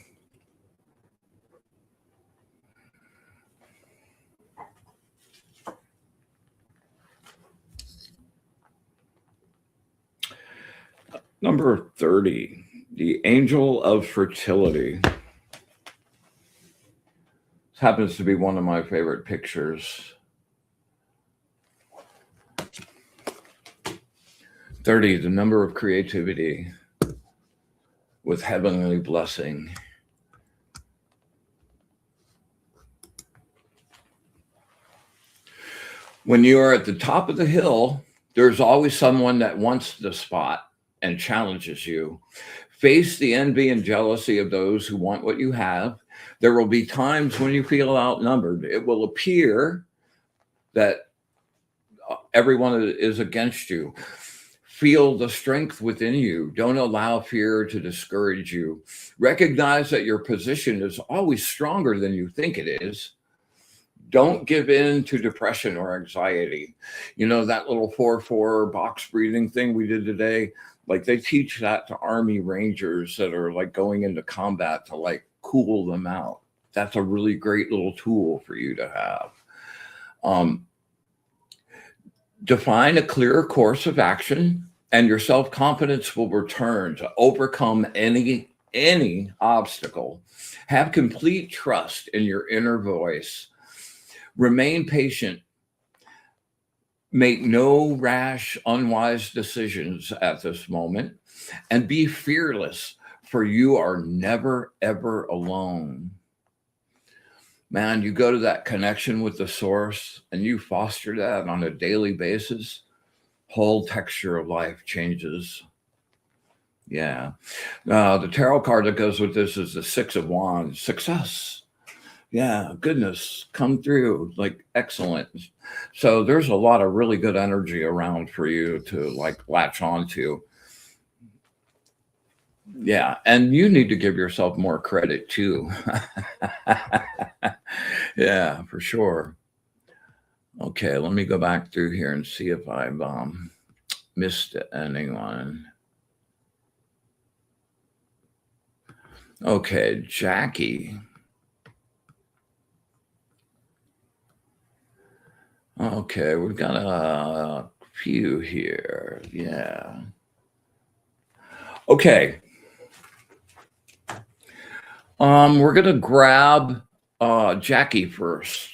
Number 30, the angel of fertility. This happens to be one of my favorite pictures. 30, the number of creativity with heavenly blessing. When you are at the top of the hill, there's always someone that wants the spot and challenges you. Face the envy and jealousy of those who want what you have. There will be times when you feel outnumbered. It will appear that everyone is against you. Feel the strength within you. Don't allow fear to discourage you. Recognize that your position is always stronger than you think it is. Don't give in to depression or anxiety. You know, that little 4-4 box breathing thing we did today, like they teach that to Army Rangers that are like going into combat to like cool them out. That's a really great little tool for you to have. Define a clear course of action and your self-confidence will return to overcome any obstacle. Have complete trust in your inner voice. Remain patient. Make no rash, unwise decisions at this moment, and be fearless, for you are never, ever alone. Man, you go to that connection with the source and you foster that on a daily basis, whole texture of life changes. Yeah. The tarot card that goes with this is the 6 of Wands, success. Yeah, goodness, come through, like excellent. So there's a lot of really good energy around for you to like latch onto. Yeah, and you need to give yourself more credit too. Yeah, for sure. Okay, let me go back through here and see if I've missed anyone. Okay, Jackie. Okay, we've got a few here. Yeah. Okay. We're gonna grab Jackie first.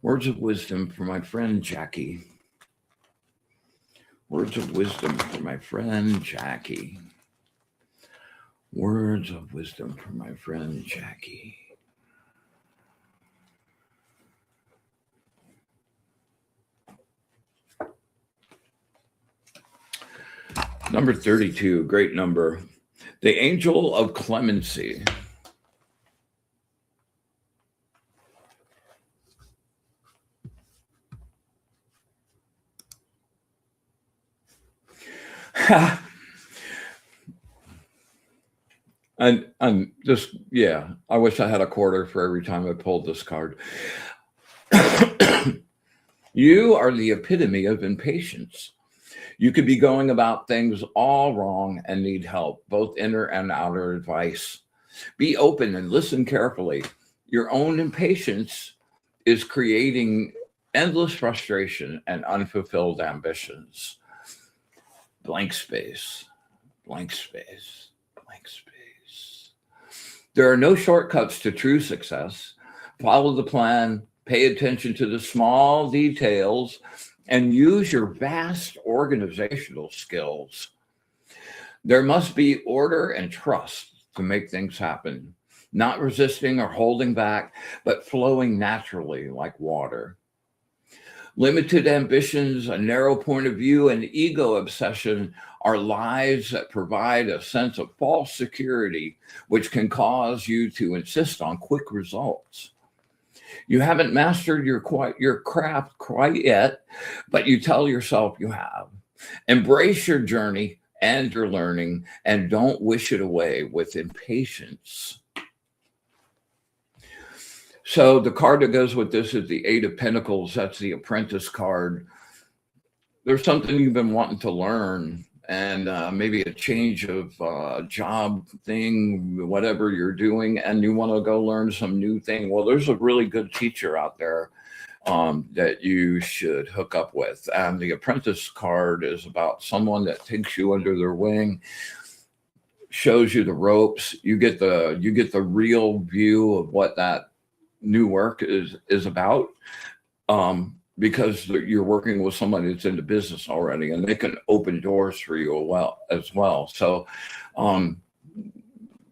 Words of wisdom for my friend Jackie. Words of wisdom for my friend Jackie. Words of wisdom for my friend Jackie. Number 32, great number. The angel of clemency. And just, yeah, I wish I had a quarter for every time I pulled this card. You are the epitome of impatience. You could be going about things all wrong and need help, both inner and outer advice. Be open and listen carefully. Your own impatience is creating endless frustration and unfulfilled ambitions. Blank space, blank space, blank space. There are no shortcuts to true success. Follow the plan, pay attention to the small details, and use your vast organizational skills. There must be order and trust to make things happen, not resisting or holding back, but flowing naturally like water. Limited ambitions, a narrow point of view, and ego obsession are lies that provide a sense of false security, which can cause you to insist on quick results. You haven't mastered your craft quite yet, but you tell yourself you have. Embrace your journey and your learning, and don't wish it away with impatience. So the card that goes with this is the Eight of Pentacles. That's the Apprentice card. There's something you've been wanting to learn, and maybe a change of job thing, whatever you're doing, and you want to go learn some new thing. Well, there's a really good teacher out there that you should hook up with. And the Apprentice card is about someone that takes you under their wing, shows you the ropes. You get the real view of what that new work is about. Because you're working with somebody that's into business already, and they can open doors for you as well. So,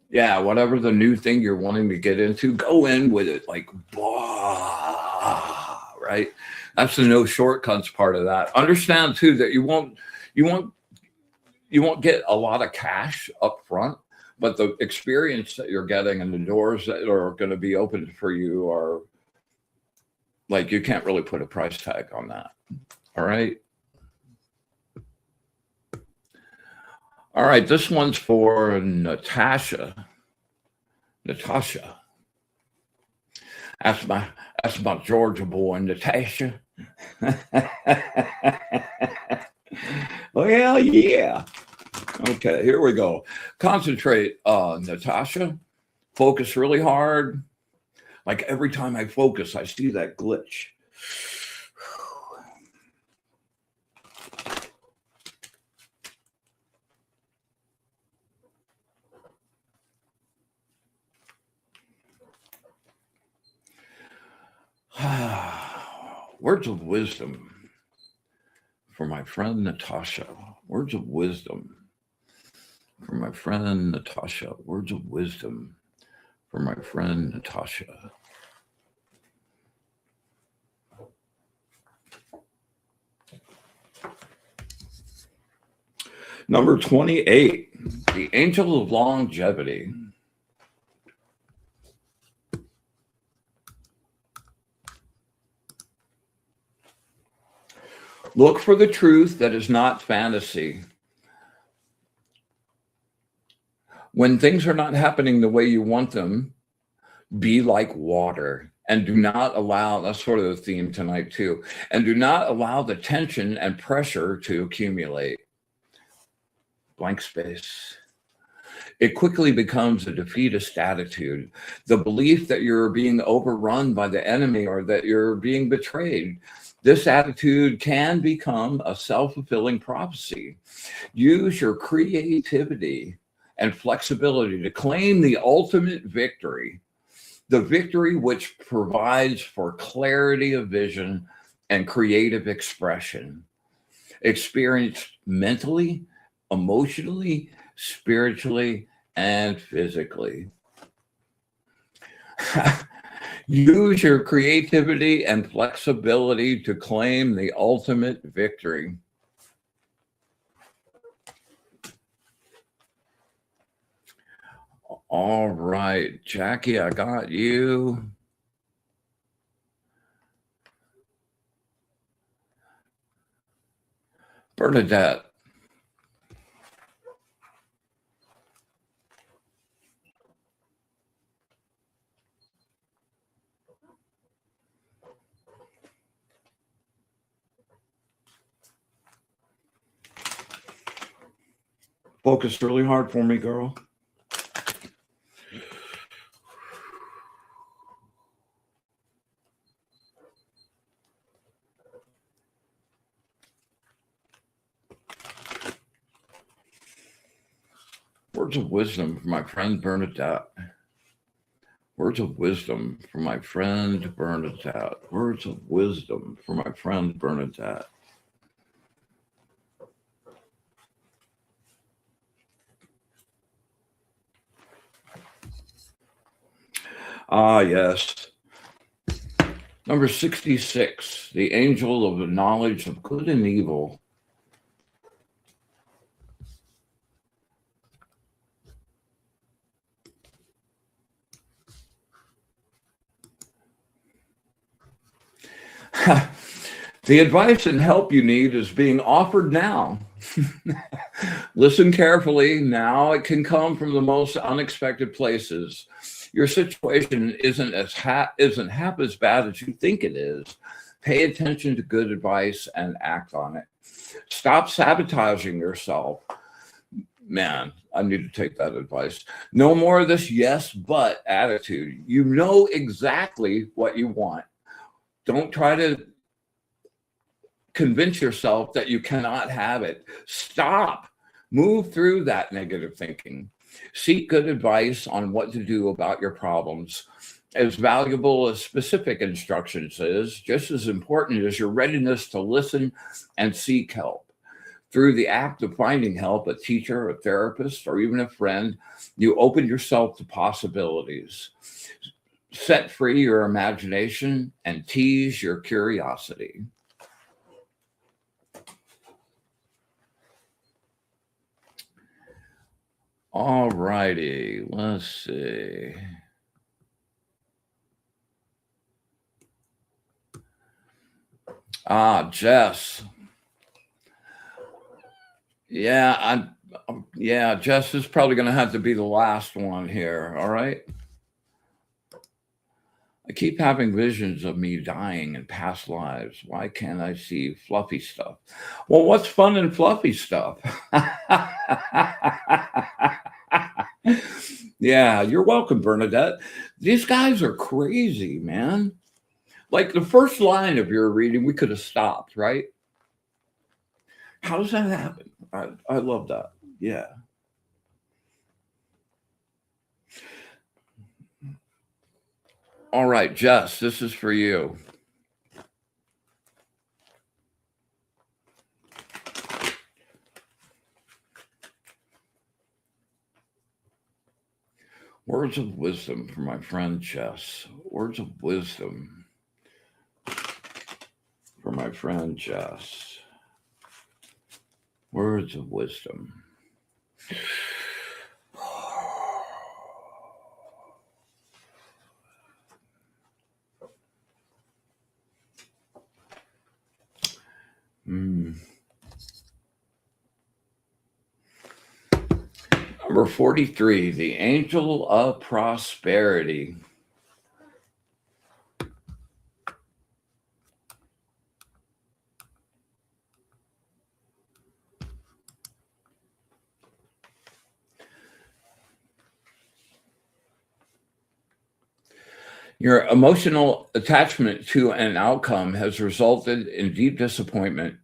yeah, whatever the new thing you're wanting to get into, go in with it like, blah, right? That's the no shortcuts part of that. Understand too that you won't get a lot of cash up front, but the experience that you're getting and the doors that are going to be opened for you are, like, you can't really put a price tag on that. All right. All right. This one's for Natasha. Natasha. That's my Georgia boy, Natasha. Well, yeah. Okay, here we go. Concentrate, Natasha. Focus really hard. Like every time I focus, I see that glitch. Words of wisdom for my friend Natasha. Words of wisdom for my friend Natasha. Words of wisdom for my friend Natasha. Number 28, the Angel of Longevity. Look for the truth that is not fantasy. When things are not happening the way you want them, be like water, and do not allow, that's sort of the theme tonight too, and do not allow the tension and pressure to accumulate. Blank space. It quickly becomes a defeatist attitude, the belief that you're being overrun by the enemy or that you're being betrayed. This attitude can become a self-fulfilling prophecy. Use your creativity and flexibility to claim the ultimate victory, the victory which provides for clarity of vision and creative expression, experienced mentally, emotionally, spiritually, and physically. Use your creativity and flexibility to claim the ultimate victory. All right, Jackie, I got you. Bernadette. Focus really hard for me, girl. Words of wisdom from my friend Bernadette. Words of wisdom from my friend Bernadette. Words of wisdom from my friend Bernadette. Ah, yes. Number 66, the angel of the knowledge of good and evil. The advice and help you need is being offered now. Listen carefully. Now it can come from the most unexpected places. Your situation isn't half as bad as you think it is. Pay attention to good advice and act on it. Stop sabotaging yourself. Man, I need to take that advice. No more of this yes, but attitude. You know exactly what you want. Don't try to convince yourself that you cannot have it. Stop. Move through that negative thinking. Seek good advice on what to do about your problems. As valuable as specific instructions is, just as important is your readiness to listen and seek help. Through the act of finding help, a teacher, a therapist, or even a friend, you open yourself to possibilities. Set free your imagination and tease your curiosity. All righty, let's see. Jess. Yeah, Jess is probably going to have to be the last one here. All right. I keep having visions of me dying in past lives. Why can't I see fluffy stuff? Well, what's fun in fluffy stuff? Yeah, you're welcome, Bernadette. These guys are crazy, man. Like the first line of your reading, we could have stopped, right? How does that happen? I love that. Yeah. All right, Jess, this is for you. Words of wisdom for my friend Jess. Words of wisdom for my friend Jess. Words of wisdom. Number 43, the angel of prosperity. Your emotional attachment to an outcome has resulted in deep disappointment.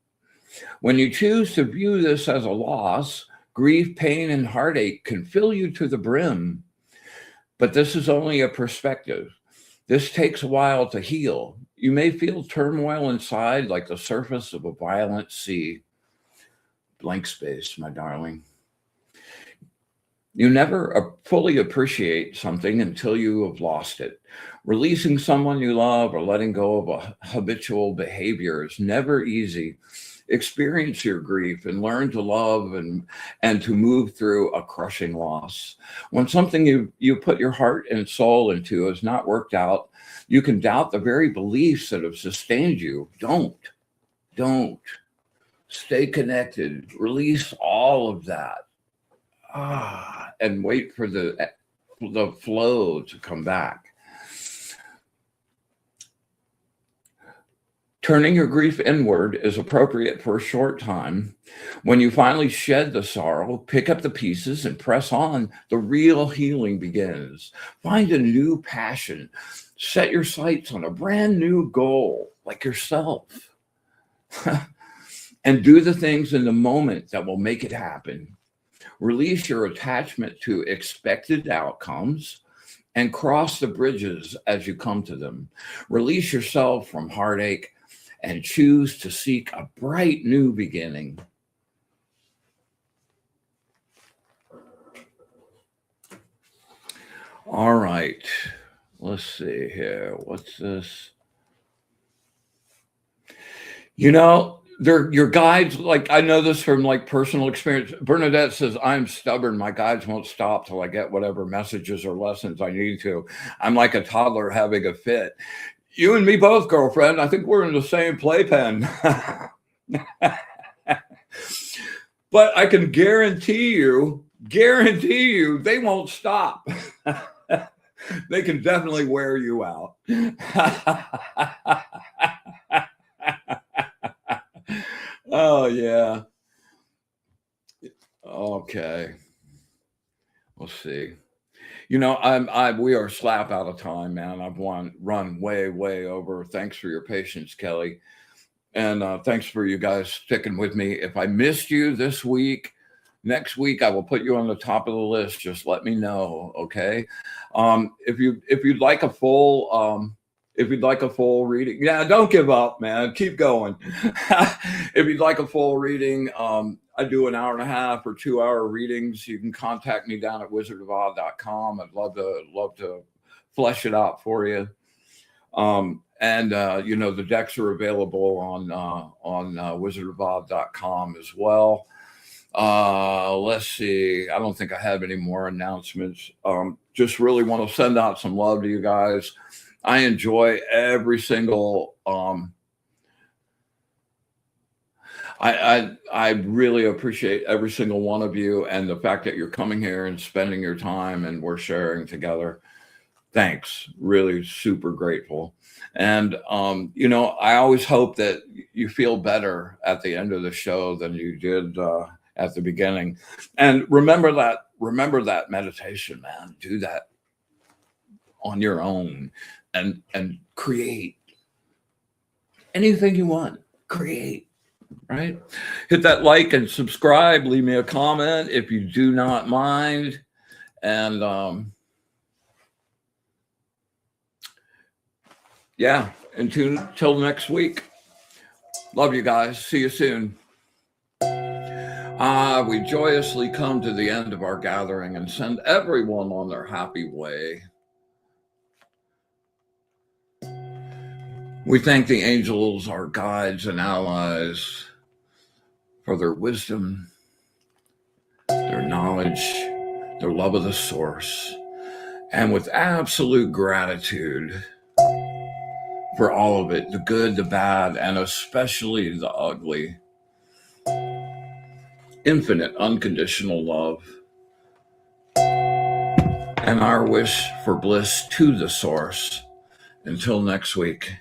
When you choose to view this as a loss, grief, pain, and heartache can fill you to the brim. But this is only a perspective. This takes a while to heal. You may feel turmoil inside like the surface of a violent sea. Blank space, my darling. You never fully appreciate something until you have lost it. Releasing someone you love or letting go of a habitual behavior is never easy. Experience your grief and learn to love and to move through a crushing loss. When something you put your heart and soul into has not worked out, you can doubt the very beliefs that have sustained you. Don't. Stay connected. Release all of that. And wait for the flow to come back. Turning your grief inward is appropriate for a short time. When you finally shed the sorrow, pick up the pieces and press on. The real healing begins. Find a new passion. Set your sights on a brand new goal, like yourself. And do the things in the moment that will make it happen. Release your attachment to expected outcomes and cross the bridges as you come to them. Release yourself from heartache and choose to seek a bright new beginning. All right, let's see here. What's this? You know, your guides, like I know this from like personal experience. Bernadette says, I'm stubborn. My guides won't stop till I get whatever messages or lessons I need to. I'm like a toddler having a fit. You and me both, girlfriend. I think we're in the same playpen. But I can guarantee you, they won't stop. They can definitely wear you out. Oh, yeah. Okay. Let's see. You know, we are slap out of time, man. I've run way over. Thanks for your patience, Kelly. And thanks for you guys sticking with me. If I missed you this week, next week I will put you on the top of the list. Just let me know, okay? If you'd like a full reading, yeah, don't give up, man. Keep going. If you'd like a full reading, I do an hour and a half or 2 hour readings. You can contact me down at wizardofod.com. I'd love to flesh it out for you. And you know, the decks are available on wizardofod.com as well. Let's see. I don't think I have any more announcements. Just really want to send out some love to you guys. I enjoy every single I really appreciate every single one of you and the fact that you're coming here and spending your time and we're sharing together. Thanks. Really super grateful. And you know, I always hope that you feel better at the end of the show than you did at the beginning. And remember that meditation, man. Do that on your own and create anything you want. Create. Right? Hit that like and subscribe. Leave me a comment if you do not mind. And yeah, until next week. Love you guys. See you soon. We joyously come to the end of our gathering and send everyone on their happy way. We thank the angels, our guides and allies, for their wisdom, their knowledge, their love of the source, and with absolute gratitude for all of it, the good, the bad, and especially the ugly. Infinite unconditional love and our wish for bliss to the source. Until next week,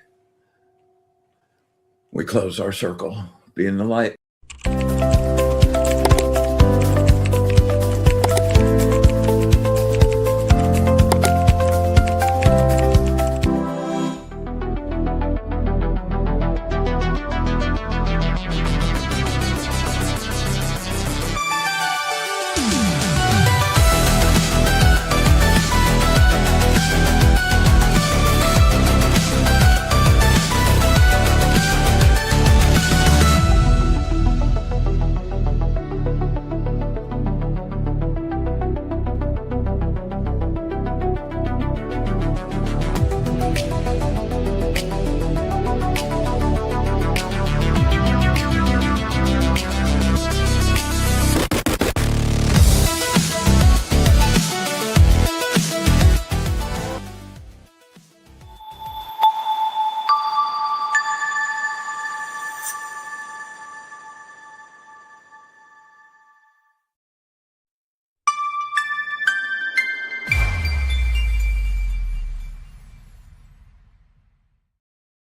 we close our circle. Be in the light.